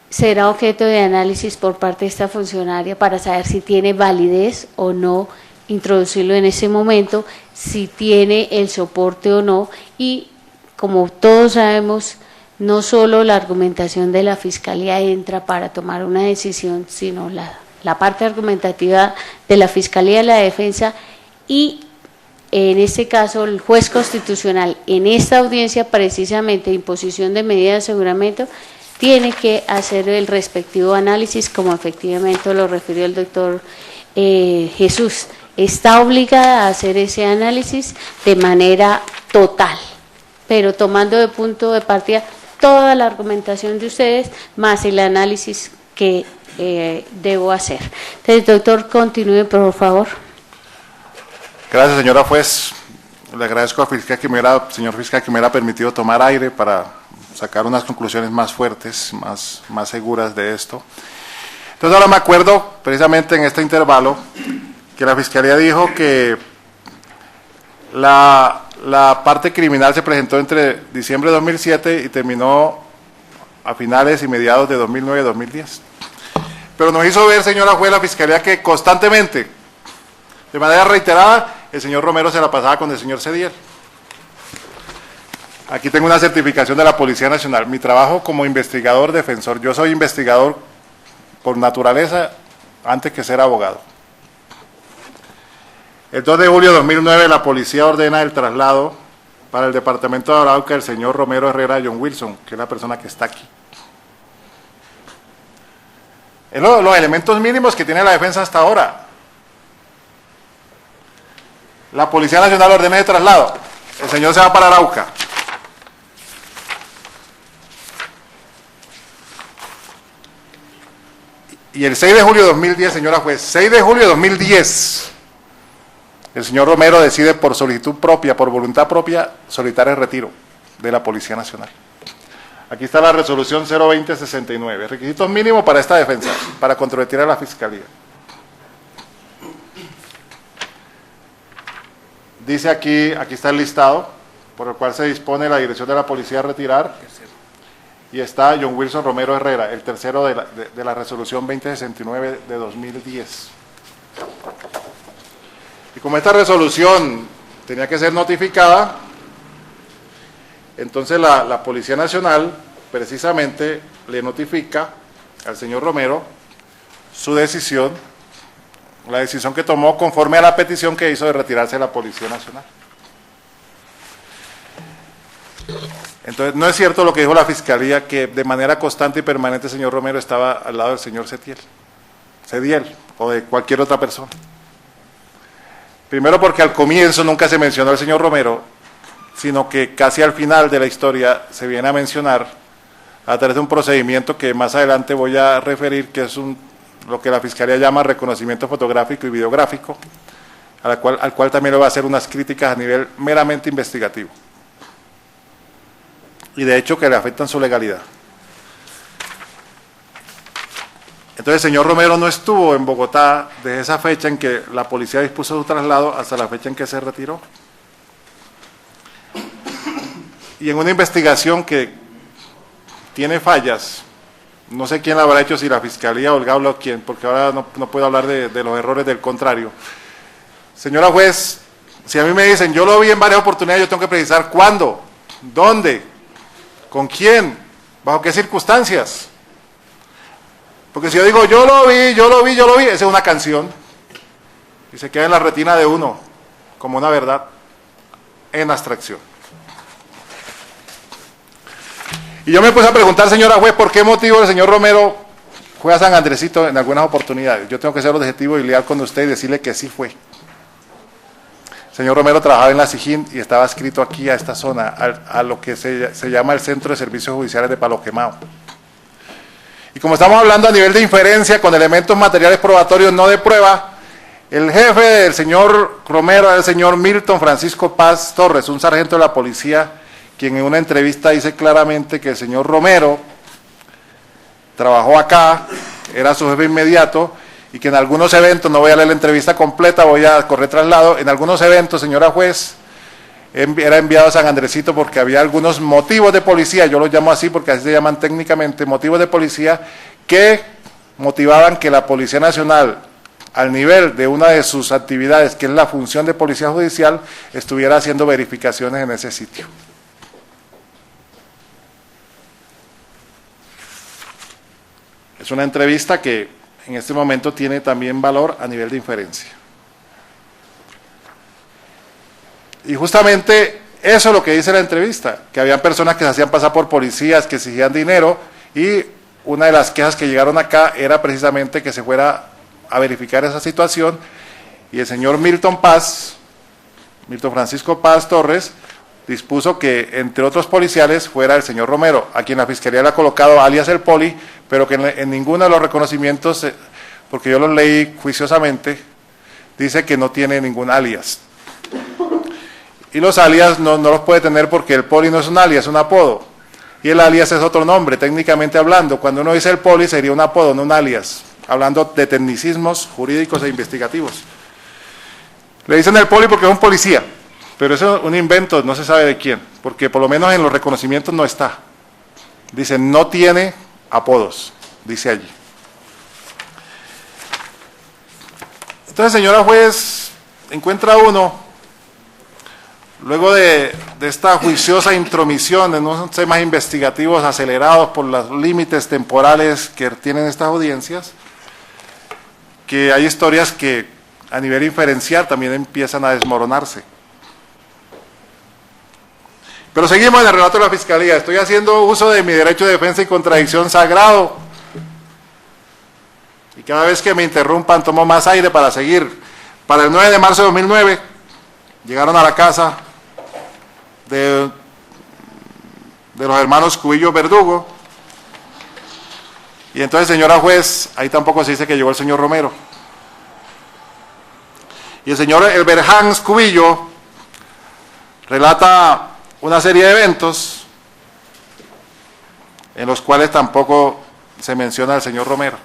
será objeto de análisis por parte de esta funcionaria para saber si tiene validez o no introducirlo en ese momento, si tiene el soporte o no, y como todos sabemos, no solo la argumentación de la Fiscalía entra para tomar una decisión, sino la parte argumentativa de la Fiscalía de la Defensa y en este caso el juez constitucional en esta audiencia precisamente imposición de medida de aseguramiento tiene que hacer el respectivo análisis como efectivamente lo refirió el doctor Jesús. Está obligada a hacer ese análisis de manera total, pero tomando de punto de partida toda la argumentación de ustedes más el análisis que debo hacer. Entonces, doctor, continúe, por favor. Gracias, señora juez. Le agradezco al fiscal señor fiscal, que me hubiera permitido tomar aire para sacar unas conclusiones más fuertes, más seguras de esto. Entonces, ahora me acuerdo, precisamente en este intervalo, que la Fiscalía dijo que la parte criminal se presentó entre diciembre de 2007 y terminó a finales y mediados de 2009-2010. Pero nos hizo ver, señora juez, la Fiscalía que constantemente, de manera reiterada, el señor Romero se la pasaba con el señor Cediel. Aquí tengo una certificación de la Policía Nacional. Mi trabajo como investigador defensor, yo soy investigador por naturaleza antes que ser abogado. El 2 de julio de 2009 la policía ordena el traslado para el departamento de Arauca del señor Romero Herrera John Wilson, que es la persona que está aquí. Es los elementos mínimos que tiene la defensa hasta ahora. La Policía Nacional ordena el traslado. El señor se va para Arauca. Y el 6 de julio de 2010, señora juez, 6 de julio de 2010, el señor Romero decide por solicitud propia, por voluntad propia, solicitar el retiro de la Policía Nacional. Aquí está la resolución 02069, requisitos mínimos para esta defensa, para controvertir a la Fiscalía. Dice aquí está el listado, por el cual se dispone la dirección de la policía a retirar, y está John Wilson Romero Herrera, el tercero de la resolución 2069 de 2010. Y como esta resolución tenía que ser notificada, entonces la Policía Nacional precisamente le notifica al señor Romero su decisión, la decisión que tomó conforme a la petición que hizo de retirarse de la Policía Nacional. Entonces, no es cierto lo que dijo la Fiscalía, que de manera constante y permanente el señor Romero estaba al lado del señor Cediel o de cualquier otra persona. Primero porque al comienzo nunca se mencionó al señor Romero, sino que casi al final de la historia se viene a mencionar a través de un procedimiento que más adelante voy a referir, que es lo que la Fiscalía llama reconocimiento fotográfico y videográfico, al cual también le va a hacer unas críticas a nivel meramente investigativo. Y de hecho que le afectan su legalidad. Entonces el señor Romero no estuvo en Bogotá desde esa fecha en que la policía dispuso su traslado hasta la fecha en que se retiró. Y en una investigación que tiene fallas, no sé quién la habrá hecho, si la Fiscalía o el Gablo o quién, porque ahora no puedo hablar de los errores del contrario. Señora juez, si a mí me dicen, yo lo vi en varias oportunidades, yo tengo que precisar cuándo, dónde, con quién, bajo qué circunstancias. Porque si yo digo, yo lo vi, esa es una canción y se queda en la retina de uno como una verdad en abstracción. Y yo me puse a preguntar, señora juez, ¿por qué motivo el señor Romero fue a San Andresito en algunas oportunidades? Yo tengo que ser objetivo y leal con usted y decirle que sí fue. El señor Romero trabajaba en la Sijín y estaba adscrito aquí a esta zona, a lo que se llama el Centro de Servicios Judiciales de Palo Quemado. Y como estamos hablando a nivel de inferencia con elementos materiales probatorios no de prueba, el jefe del señor Romero era el señor Milton Francisco Paz Torres, un sargento de la policía, quien en una entrevista dice claramente que el señor Romero trabajó acá, era su jefe inmediato, y que en algunos eventos, no voy a leer la entrevista completa, voy a correr traslado, en algunos eventos, señora juez, era enviado a San Andresito porque había algunos motivos de policía, yo los llamo así porque así se llaman técnicamente, motivos de policía, que motivaban que la Policía Nacional, al nivel de una de sus actividades, que es la función de policía judicial, estuviera haciendo verificaciones en ese sitio. Es una entrevista que en este momento tiene también valor a nivel de inferencia. Y justamente eso es lo que dice la entrevista, que habían personas que se hacían pasar por policías, que exigían dinero, y una de las quejas que llegaron acá era precisamente que se fuera a verificar esa situación, y el señor Milton Francisco Paz Torres, dispuso que, entre otros policiales, fuera el señor Romero, a quien la Fiscalía le ha colocado alias el Poli, pero que en ninguno de los reconocimientos, porque yo los leí juiciosamente, dice que no tiene ningún alias. Y los alias no los puede tener porque el Poli no es un alias, es un apodo. Y el alias es otro nombre, técnicamente hablando. Cuando uno dice el Poli sería un apodo, no un alias, hablando de tecnicismos jurídicos e investigativos. Le dicen el poli porque es un policía, pero eso es un invento, no se sabe de quién, porque por lo menos en los reconocimientos no está. Dice, no tiene apodos, dice allí. Entonces, señora juez, encuentra uno, luego de esta juiciosa intromisión en unos temas investigativos acelerados por los límites temporales que tienen estas audiencias, que hay historias que a nivel inferencial también empiezan a desmoronarse. Pero seguimos en el relato de la Fiscalía. Estoy haciendo uso de mi derecho de defensa y contradicción sagrado. Y cada vez que me interrumpan tomo más aire para seguir. Para el 9 de marzo de 2009 llegaron a la casa de los hermanos Cubillo Verdugo. Y entonces, señora juez, ahí tampoco se dice que llegó el señor Romero. Y el señor Elber Hans Cubillo relata una serie de eventos en los cuales tampoco se menciona al señor Romero.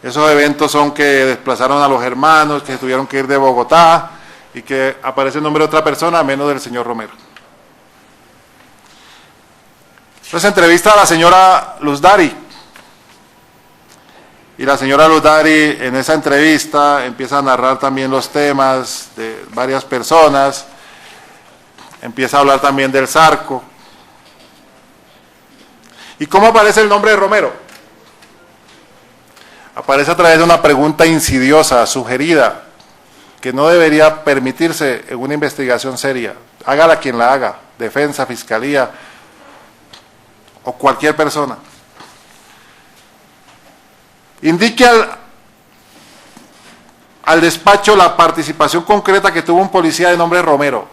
Esos eventos son que desplazaron a los hermanos, que se tuvieron que ir de Bogotá y que aparece el nombre de otra persona, menos del señor Romero. Entonces entrevista a la señora Luz Dari. Y la señora Luz Dari en esa entrevista empieza a narrar también los temas de varias personas. Empieza a hablar también del Zarco. ¿Y cómo aparece el nombre de Romero? Aparece a través de una pregunta insidiosa, sugerida, que no debería permitirse en una investigación seria. Hágala quien la haga, defensa, fiscalía o cualquier persona. Indique al despacho la participación concreta que tuvo un policía de nombre Romero.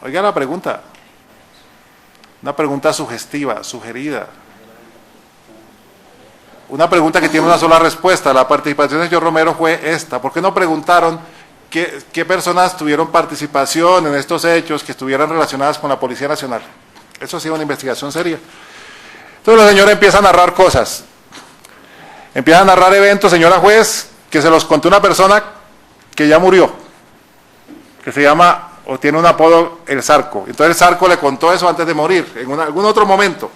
Oiga la pregunta, una pregunta sugestiva, sugerida, una pregunta que tiene una sola respuesta. La participación del señor Romero fue esta. ¿Por qué no preguntaron qué personas tuvieron participación en estos hechos que estuvieran relacionadas con la Policía Nacional? Eso ha sido una investigación seria. Entonces la señora empieza a narrar cosas, empieza a narrar eventos, señora juez, que se los contó una persona que ya murió, que se llama o tiene un apodo, el Zarco. Entonces el Zarco le contó eso antes de morir, en algún otro momento.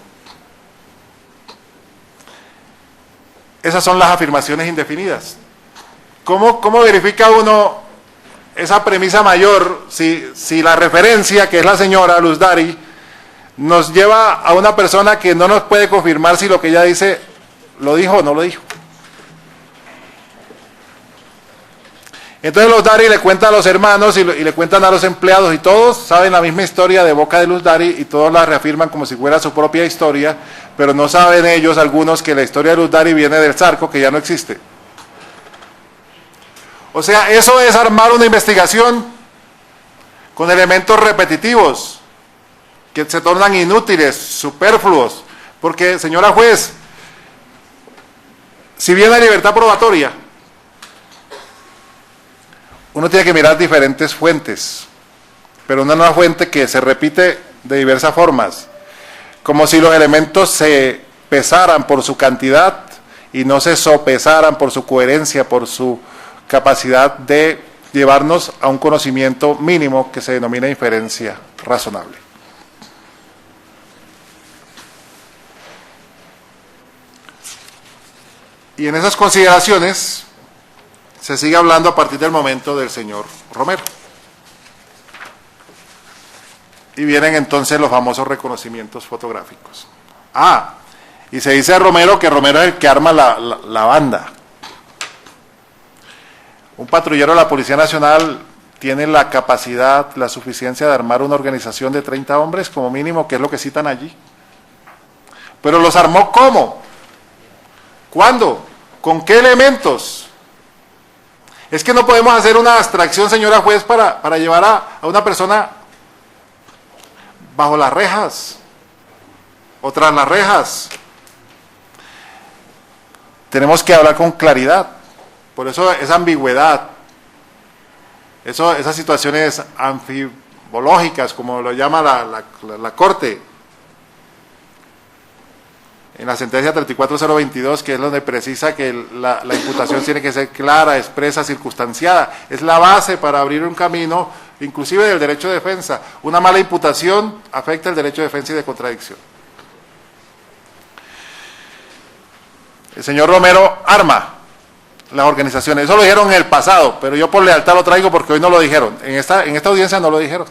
Esas son las afirmaciones indefinidas. ¿Cómo verifica uno esa premisa mayor si la referencia, que es la señora Luz Dari, nos lleva a una persona que no nos puede confirmar si lo que ella dice lo dijo o no lo dijo? Entonces Luz Dari le cuenta a los hermanos y le cuentan a los empleados, y todos saben la misma historia de boca de Luz Dari y todos la reafirman como si fuera su propia historia, pero no saben ellos, algunos, que la historia de Luz Dari viene del Zarco, que ya no existe. O sea, eso es armar una investigación con elementos repetitivos que se tornan inútiles, superfluos, porque, señora juez, si bien hay libertad probatoria, uno tiene que mirar diferentes fuentes, pero no una fuente que se repite de diversas formas, como si los elementos se pesaran por su cantidad y no se sopesaran por su coherencia, por su capacidad de llevarnos a un conocimiento mínimo que se denomina inferencia razonable. Y en esas consideraciones se sigue hablando a partir del momento del señor Romero. Y vienen entonces los famosos reconocimientos fotográficos. Y se dice de Romero que Romero es el que arma la banda. Un patrullero de la Policía Nacional tiene la capacidad, la suficiencia de armar una organización de 30 hombres, como mínimo, que es lo que citan allí. Pero los armó ¿cómo? ¿Cuándo? ¿Con qué elementos? Es que no podemos hacer una abstracción, señora juez, para llevar a una persona bajo las rejas o tras las rejas. Tenemos que hablar con claridad. Por eso esa ambigüedad, esas situaciones anfibológicas, como lo llama la Corte, en la sentencia 34022, que es donde precisa que la imputación tiene que ser clara, expresa, circunstanciada. Es la base para abrir un camino, inclusive del derecho de defensa. Una mala imputación afecta el derecho de defensa y de contradicción. El señor Romero arma las organizaciones. Eso lo dijeron en el pasado, pero yo por lealtad lo traigo porque hoy no lo dijeron. En esta audiencia no lo dijeron.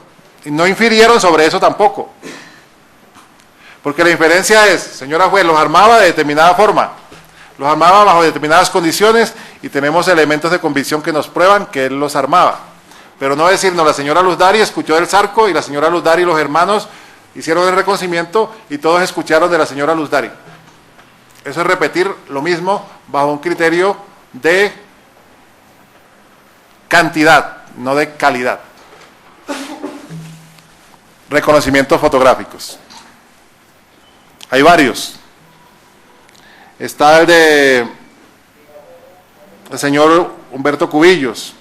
Y no infirieron sobre eso tampoco. Porque la inferencia es, señora juez, los armaba de determinada forma, los armaba bajo determinadas condiciones y tenemos elementos de convicción que nos prueban que él los armaba. Pero no decirnos, la señora Luz Dari escuchó del Zarco y la señora Luz Dari y los hermanos hicieron el reconocimiento y todos escucharon de la señora Luz Dari. Eso es repetir lo mismo bajo un criterio de cantidad, no de calidad. Reconocimientos fotográficos. Hay varios. Está el de el señor Humberto Cubillos.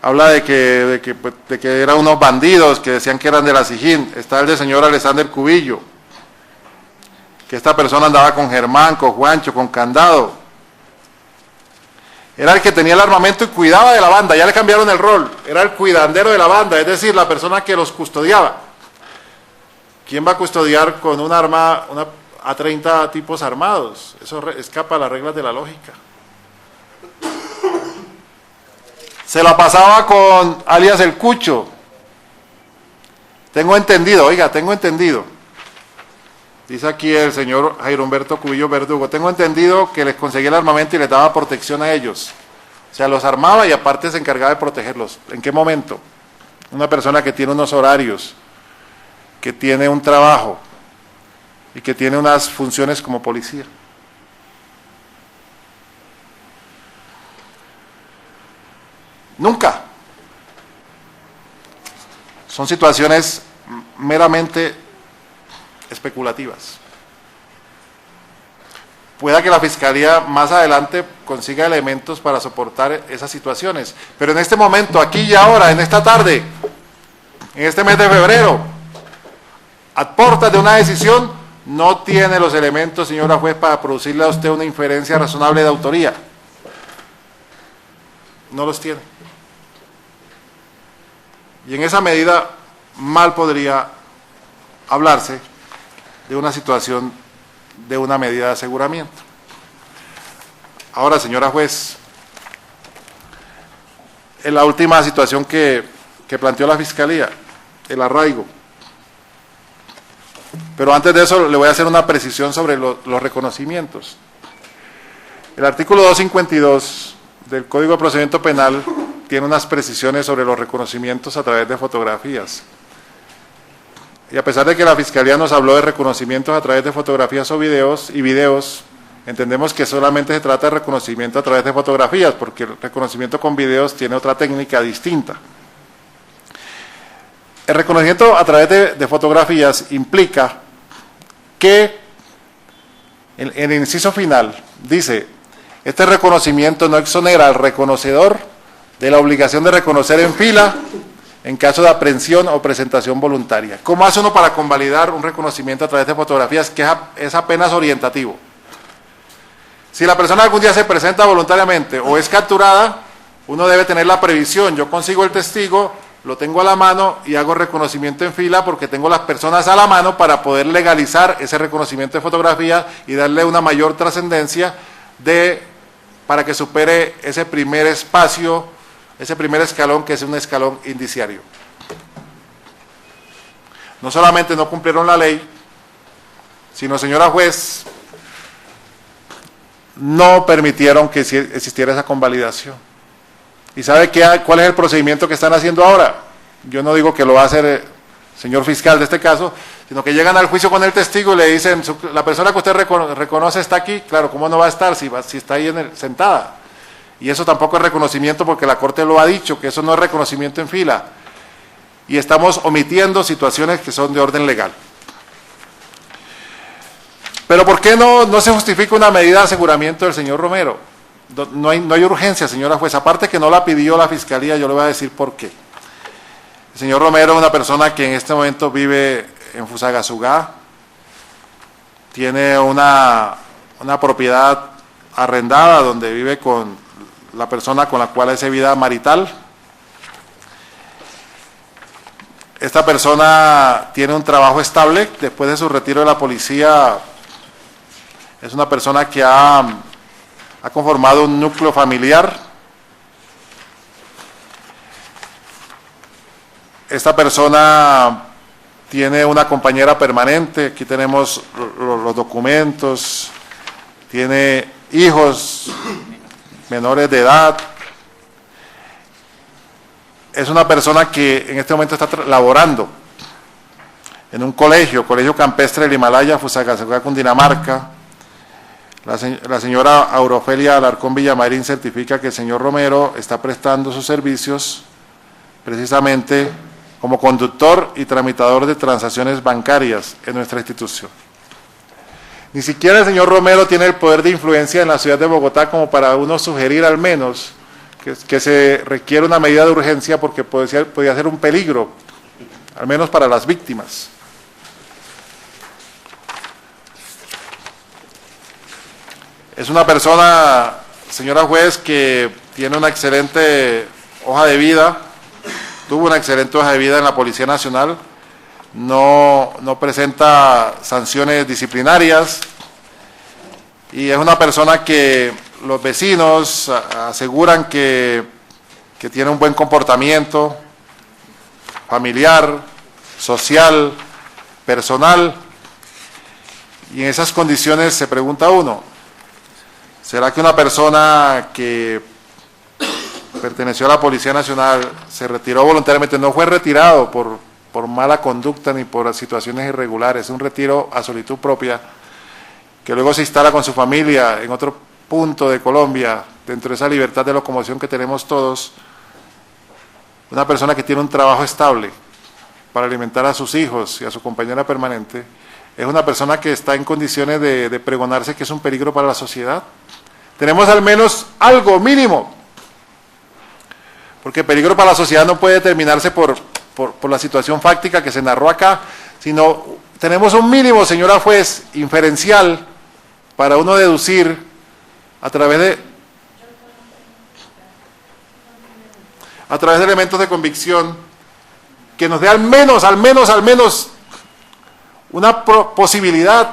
Habla de que eran unos bandidos que decían que eran de la Sijín. Está el del señor Alexander Cubillo, que esta persona andaba con Germán, con Juancho, con Candado. Era el que tenía el armamento y cuidaba de la banda, ya le cambiaron el rol, era el cuidandero de la banda, es decir, la persona que los custodiaba. ¿Quién va a custodiar con un arma a 30 tipos armados? Eso escapa a las reglas de la lógica. Se la pasaba con alias El Cucho. Tengo entendido, oiga, tengo entendido. Dice aquí el señor Jairo Humberto Cubillo Verdugo, tengo entendido que les conseguía el armamento y les daba protección a ellos. O sea, los armaba y aparte se encargaba de protegerlos. ¿En qué momento? Una persona que tiene unos horarios, que tiene un trabajo y que tiene unas funciones como policía. Nunca. Son situaciones meramente especulativas. Pueda que la Fiscalía más adelante consiga elementos para soportar esas situaciones, pero en este momento, aquí y ahora, en esta tarde, en este mes de febrero, a puertas de una decisión, no tiene los elementos, señora juez, para producirle a usted una inferencia razonable de autoría. No los tiene. Y en esa medida, mal podría hablarse de una situación de una medida de aseguramiento. Ahora, señora juez, en la última situación que planteó la Fiscalía, el arraigo. Pero antes de eso le voy a hacer una precisión sobre los reconocimientos. El artículo 252 del Código de Procedimiento Penal tiene unas precisiones sobre los reconocimientos a través de fotografías. Y a pesar de que la Fiscalía nos habló de reconocimientos a través de fotografías o videos, entendemos que solamente se trata de reconocimiento a través de fotografías, porque el reconocimiento con videos tiene otra técnica distinta. El reconocimiento a través de fotografías implica que, en el inciso final, dice, este reconocimiento no exonera al reconocedor de la obligación de reconocer en fila en caso de aprehensión o presentación voluntaria. ¿Cómo hace uno para convalidar un reconocimiento a través de fotografías que es apenas orientativo? Si la persona algún día se presenta voluntariamente o es capturada, uno debe tener la previsión, yo consigo el testigo, lo tengo a la mano y hago reconocimiento en fila porque tengo las personas a la mano para poder legalizar ese reconocimiento de fotografía y darle una mayor trascendencia para que supere ese primer espacio, ese primer escalón que es un escalón indiciario. No solamente no cumplieron la ley, sino, señora juez, no permitieron que existiera esa convalidación. ¿Y sabe cuál es el procedimiento que están haciendo ahora? Yo no digo que lo va a hacer el señor fiscal de este caso, sino que llegan al juicio con el testigo y le dicen, la persona que usted reconoce está aquí. Claro, ¿cómo no va a estar si está ahí sentada? Y eso tampoco es reconocimiento porque la Corte lo ha dicho, que eso no es reconocimiento en fila. Y estamos omitiendo situaciones que son de orden legal. Pero ¿por qué no se justifica una medida de aseguramiento del señor Romero? No hay urgencia, señora juez. Aparte que no la pidió la Fiscalía, yo le voy a decir por qué. El señor Romero es una persona que en este momento vive en Fusagasugá, tiene una propiedad arrendada donde vive con la persona con la cual hace vida marital. Esta persona tiene un trabajo estable después de su retiro de la policía. Es una persona que ha conformado un núcleo familiar. Esta persona tiene una compañera permanente, aquí tenemos los documentos, tiene hijos menores de edad. Es una persona que en este momento está laborando en un colegio campestre del Himalaya, Fusagasugá, Cundinamarca. La señora Aurofelia Alarcón Villamarín certifica que el señor Romero está prestando sus servicios precisamente como conductor y tramitador de transacciones bancarias en nuestra institución. Ni siquiera el señor Romero tiene el poder de influencia en la ciudad de Bogotá como para uno sugerir al menos que se requiere una medida de urgencia porque podría ser un peligro, al menos para las víctimas. Es una persona, señora juez, que tiene una excelente hoja de vida, tuvo una excelente hoja de vida en la Policía Nacional, no presenta sanciones disciplinarias y es una persona que los vecinos aseguran que tiene un buen comportamiento familiar, social, personal, y en esas condiciones se pregunta uno, ¿será que una persona que perteneció a la Policía Nacional se retiró voluntariamente? No fue retirado por mala conducta ni por situaciones irregulares, es un retiro a solitud propia, que luego se instala con su familia en otro punto de Colombia, dentro de esa libertad de locomoción que tenemos todos. Una persona que tiene un trabajo estable para alimentar a sus hijos y a su compañera permanente, es una persona que está en condiciones de pregonarse que es un peligro para la sociedad. Tenemos al menos algo mínimo, porque peligro para la sociedad no puede determinarse por la situación fáctica que se narró acá, sino tenemos un mínimo, señora juez, inferencial, para uno deducir a través de elementos de convicción que nos dé al menos una posibilidad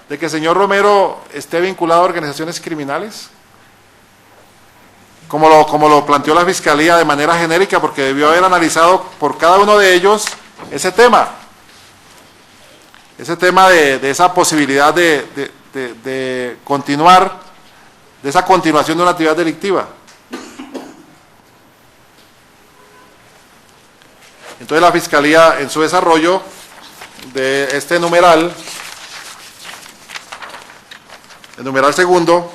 de que el señor Romero esté vinculado a organizaciones criminales, como lo planteó la Fiscalía de manera genérica, porque debió haber analizado por cada uno de ellos ese tema de esa posibilidad de continuar, de esa continuación de una actividad delictiva. Entonces la Fiscalía, en su desarrollo de este numeral, el numeral segundo,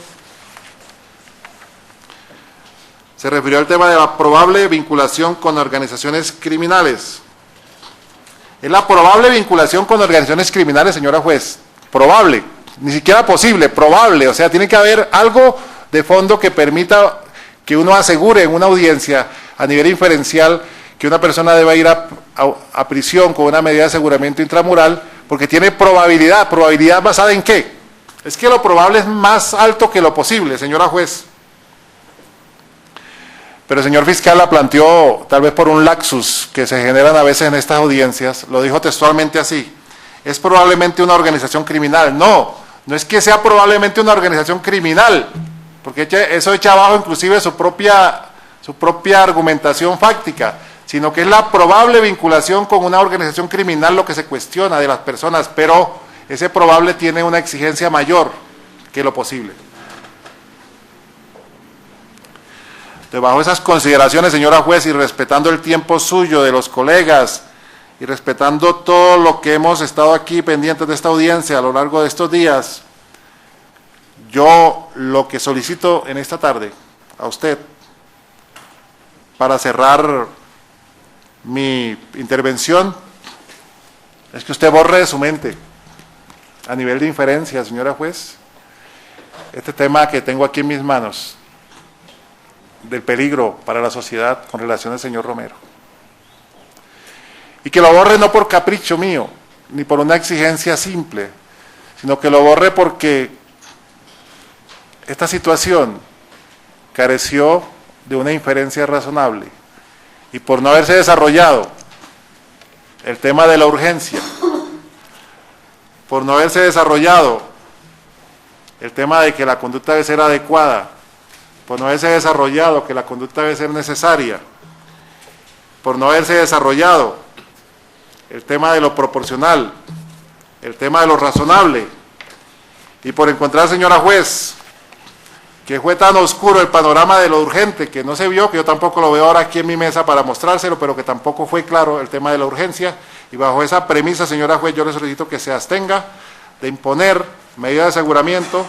se refirió al tema de la probable vinculación con organizaciones criminales. Es la probable vinculación con organizaciones criminales, señora juez, probable, ni siquiera posible, probable, o sea, tiene que haber algo de fondo que permita que uno asegure en una audiencia a nivel inferencial que una persona deba ir a prisión con una medida de aseguramiento intramural porque tiene probabilidad. ¿Probabilidad basada en qué? Es que lo probable es más alto que lo posible, señora juez. Pero el señor fiscal la planteó tal vez por un lapsus que se generan a veces en estas audiencias, lo dijo textualmente así, es probablemente una organización criminal. No es que sea probablemente una organización criminal, porque eso echa abajo inclusive su propia argumentación fáctica, sino que es la probable vinculación con una organización criminal lo que se cuestiona de las personas, pero ese probable tiene una exigencia mayor que lo posible. Bajo esas consideraciones, señora juez, y respetando el tiempo suyo, de los colegas, y respetando todo lo que hemos estado aquí pendientes de esta audiencia a lo largo de estos días, yo lo que solicito en esta tarde a usted, para cerrar mi intervención, es que usted borre de su mente, a nivel de inferencia, señora juez, este tema que tengo aquí en mis manos, del peligro para la sociedad con relación al señor Romero. Y que lo borre no por capricho mío, ni por una exigencia simple, sino que lo borre porque esta situación careció de una inferencia razonable y por no haberse desarrollado el tema de la urgencia, por no haberse desarrollado el tema de que la conducta debe ser adecuada, por no haberse desarrollado que la conducta debe ser necesaria, por no haberse desarrollado el tema de lo proporcional, el tema de lo razonable, y por encontrar, señora juez, que fue tan oscuro el panorama de lo urgente que no se vio, que yo tampoco lo veo ahora aquí en mi mesa para mostrárselo, pero que tampoco fue claro el tema de la urgencia, y bajo esa premisa, señora juez, yo le solicito que se abstenga de imponer medidas de aseguramiento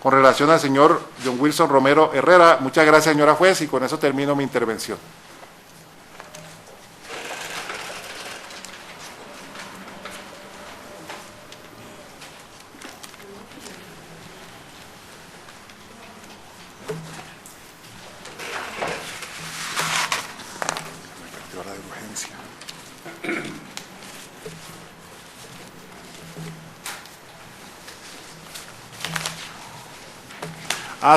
con relación al señor John Wilson Romero Herrera. Muchas gracias, señora juez, y con eso termino mi intervención.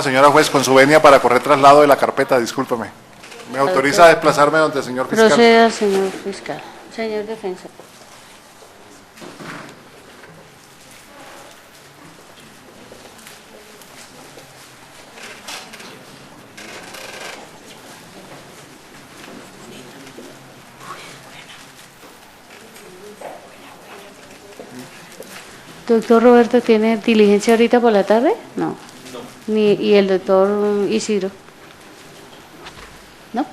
Señora juez, con su venia para correr traslado de la carpeta, discúlpeme. ¿Me autoriza a desplazarme donde el señor fiscal? Proceda, señor fiscal. Señor defensor. ¿Doctor Roberto tiene diligencia ahorita por la tarde? No. ¿Y el doctor Isidro? ¿No?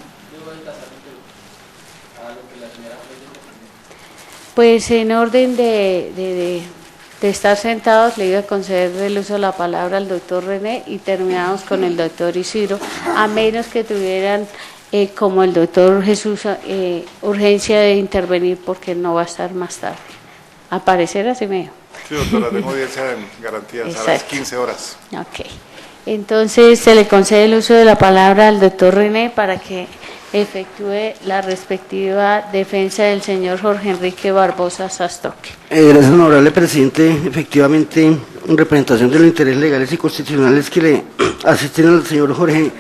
Pues en orden de estar sentados, le iba a conceder el uso de la palabra al doctor René y terminamos con el doctor Isidro, a menos que tuvieran, como el doctor Jesús, urgencia de intervenir porque no va a estar más tarde. Aparecer así medio. Sí, doctora, tengo audiencia en garantías. Exacto. A las 15 horas. Ok. Entonces se le concede el uso de la palabra al doctor René para que efectúe la respectiva defensa del señor Jorge Enrique Barbosa Sastoque. Gracias, honorable presidente. Efectivamente, en representación de los intereses legales y constitucionales que le asisten al señor Jorge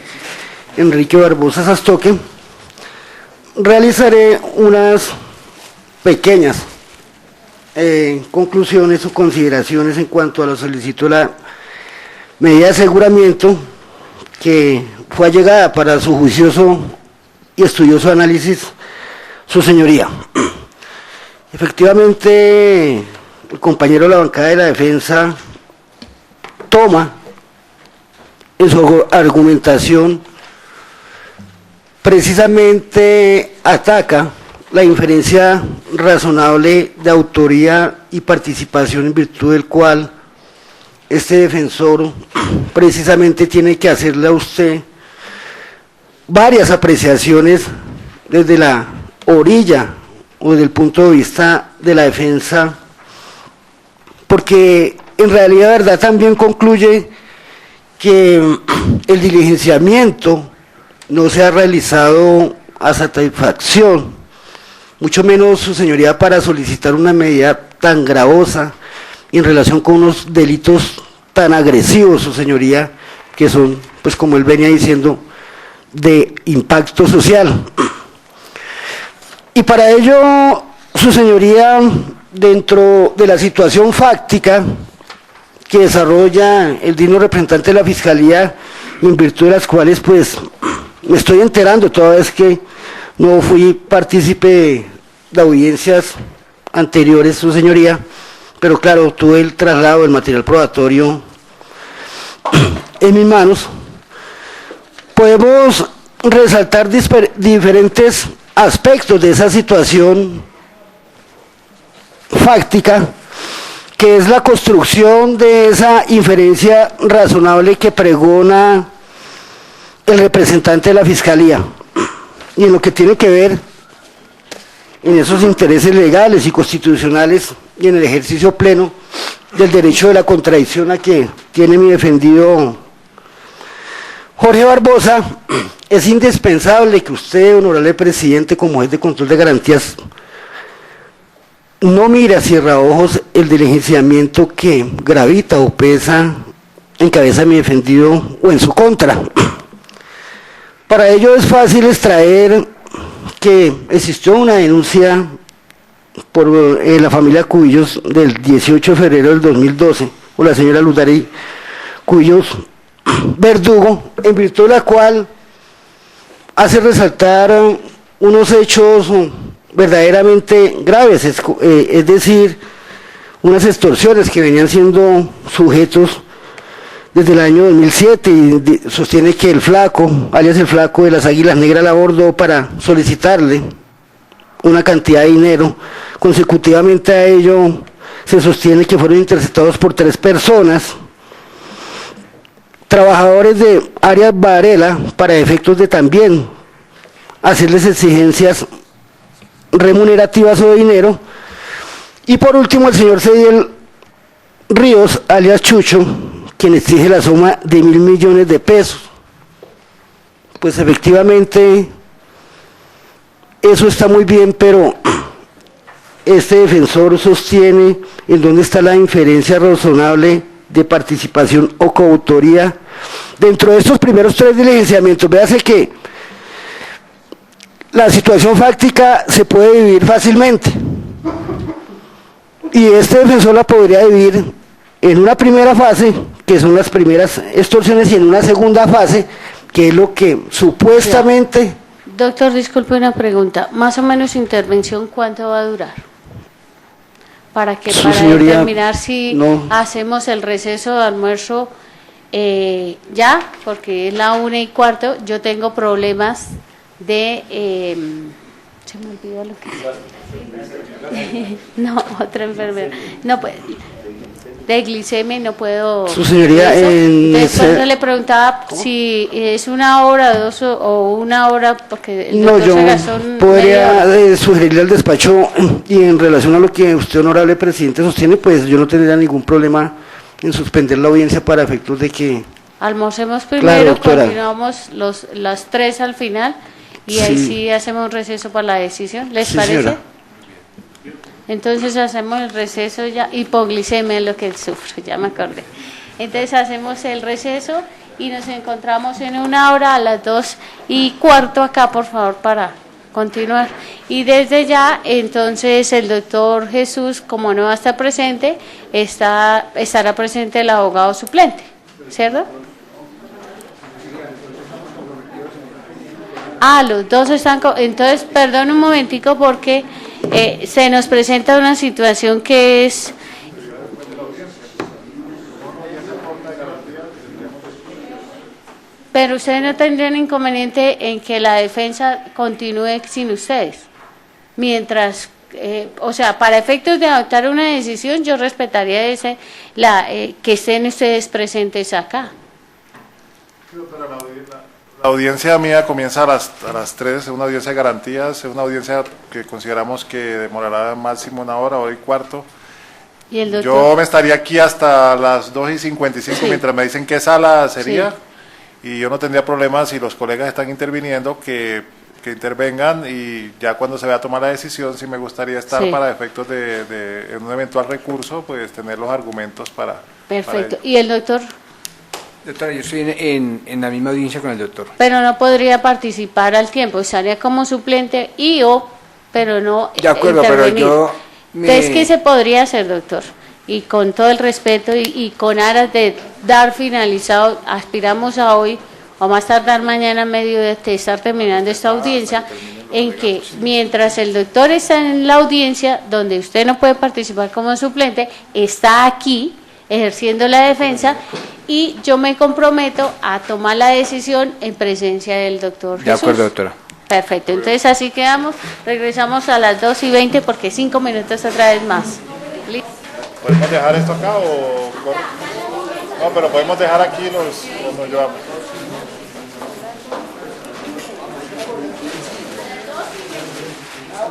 Enrique Barbosa Sastoque, realizaré unas pequeñas conclusiones o consideraciones en cuanto a la solicitud de la medida de aseguramiento que fue allegada para su juicioso y estudioso análisis su señoría. Efectivamente, el compañero de la bancada de la defensa toma en su argumentación, precisamente ataca la inferencia razonable de autoría y participación en virtud del cual este defensor precisamente tiene que hacerle a usted varias apreciaciones desde la orilla o desde el punto de vista de la defensa, porque en realidad, verdad, también concluye que el diligenciamiento no se ha realizado a satisfacción, mucho menos su señoría para solicitar una medida tan gravosa en relación con unos delitos tan agresivos, su señoría, que son, pues como él venía diciendo, de impacto social. Y para ello, su señoría, dentro de la situación fáctica que desarrolla el digno representante de la Fiscalía, en virtud de las cuales pues me estoy enterando, toda vez que no fui partícipe de audiencias anteriores, su señoría, pero claro, tuve el traslado del material probatorio en mis manos. Podemos resaltar diferentes aspectos de esa situación fáctica, que es la construcción de esa inferencia razonable que pregona el representante de la Fiscalía, y en lo que tiene que ver en esos intereses legales y constitucionales y en el ejercicio pleno del derecho de la contradicción a que tiene mi defendido Jorge Barbosa, es indispensable que usted, honorable presidente, como juez de control de garantías, no mira cierra ojos el diligenciamiento que gravita o pesa en cabeza de mi defendido o en su contra. Para ello es fácil extraer que existió una denuncia por la familia Cubillos del 18 de febrero del 2012 por la señora Ludari Cubillos Verdugo, en virtud de la cual hace resaltar unos hechos verdaderamente graves, es decir, unas extorsiones que venían siendo sujetos desde el año 2007 y sostiene que el flaco, alias el flaco de las Águilas Negras, la abordó para solicitarle una cantidad de dinero. Consecutivamente a ello se sostiene que fueron interceptados por 3 personas, trabajadores de Arias Varela, para efectos de también hacerles exigencias remunerativas o de dinero. Y por último el señor Cediel Ríos, alias Chucho, quien exige la suma de 1.000 millones de pesos. Pues efectivamente eso está muy bien, pero este defensor sostiene en dónde está la inferencia razonable de participación o coautoría dentro de estos primeros 3 diligenciamientos. Véase que la situación fáctica se puede vivir fácilmente y este defensor la podría vivir en una primera fase, que son las primeras extorsiones, y en una segunda fase, que es lo que supuestamente... Doctor, disculpe una pregunta. Más o menos intervención, ¿cuánto va a durar? Para determinar si hacemos el receso de almuerzo ya, porque es la 1:15. Yo tengo problemas de... se me olvidó lo que... No, otra enfermedad. No, pues... de glicemia, no puedo... Su señoría, Después le preguntaba si es 1 hora, 2 o 1 hora, porque el no, doctor yo se gastó podría sugerirle al despacho, y en relación a lo que usted, honorable presidente, sostiene, pues yo no tendría ningún problema en suspender la audiencia para efectos de que... Almorcemos primero, claro, continuamos las 3 al final, y ahí sí hacemos un receso para la decisión. ¿Les parece? Señora. Entonces hacemos el receso ya, hipoglicemia es lo que sufro, ya me acordé. Entonces hacemos el receso y nos encontramos en 1 hora a las 2:15 acá, por favor, para continuar. Y desde ya, entonces, el doctor Jesús, como no va a estar presente, estará presente el abogado suplente, ¿cierto? Los 2 están... Entonces, perdón un momentico porque... se nos presenta una situación que es... Pero ustedes no tendrían inconveniente en que la defensa continúe sin ustedes. Mientras, o sea, para efectos de adoptar una decisión, yo respetaría que estén ustedes presentes acá. La audiencia mía comienza a las 3, es una audiencia de garantías, es una audiencia que consideramos que demorará máximo 1 hora, 1:15. ¿Y el doctor? Yo me estaría aquí hasta las 2:55 mientras me dicen qué sala sería, y yo no tendría problemas si los colegas están interviniendo que intervengan, y ya cuando se vaya a tomar la decisión, sí me gustaría estar para efectos de en un eventual recurso, pues tener los argumentos para... Perfecto. ¿Y el doctor? Doctora, yo estoy en la misma audiencia con el doctor. Pero no podría participar al tiempo, estaría como suplente pero no de acuerdo, intervenir. pero yo... Entonces, ¿qué se podría hacer, doctor? Y con todo el respeto y con aras de dar finalizado, aspiramos a hoy, o más tardar mañana a medio de estar terminando esta audiencia, en que mientras el doctor está en la audiencia, donde usted no puede participar como suplente, está aquí ejerciendo la defensa, y yo me comprometo a tomar la decisión en presencia del doctor Jesús. De acuerdo, doctora. Perfecto, entonces así quedamos, regresamos a las 2:20 porque 5 minutos otra vez más. ¿Listo? ¿Podemos dejar esto acá o...? No, pero podemos dejar aquí nos llevamos.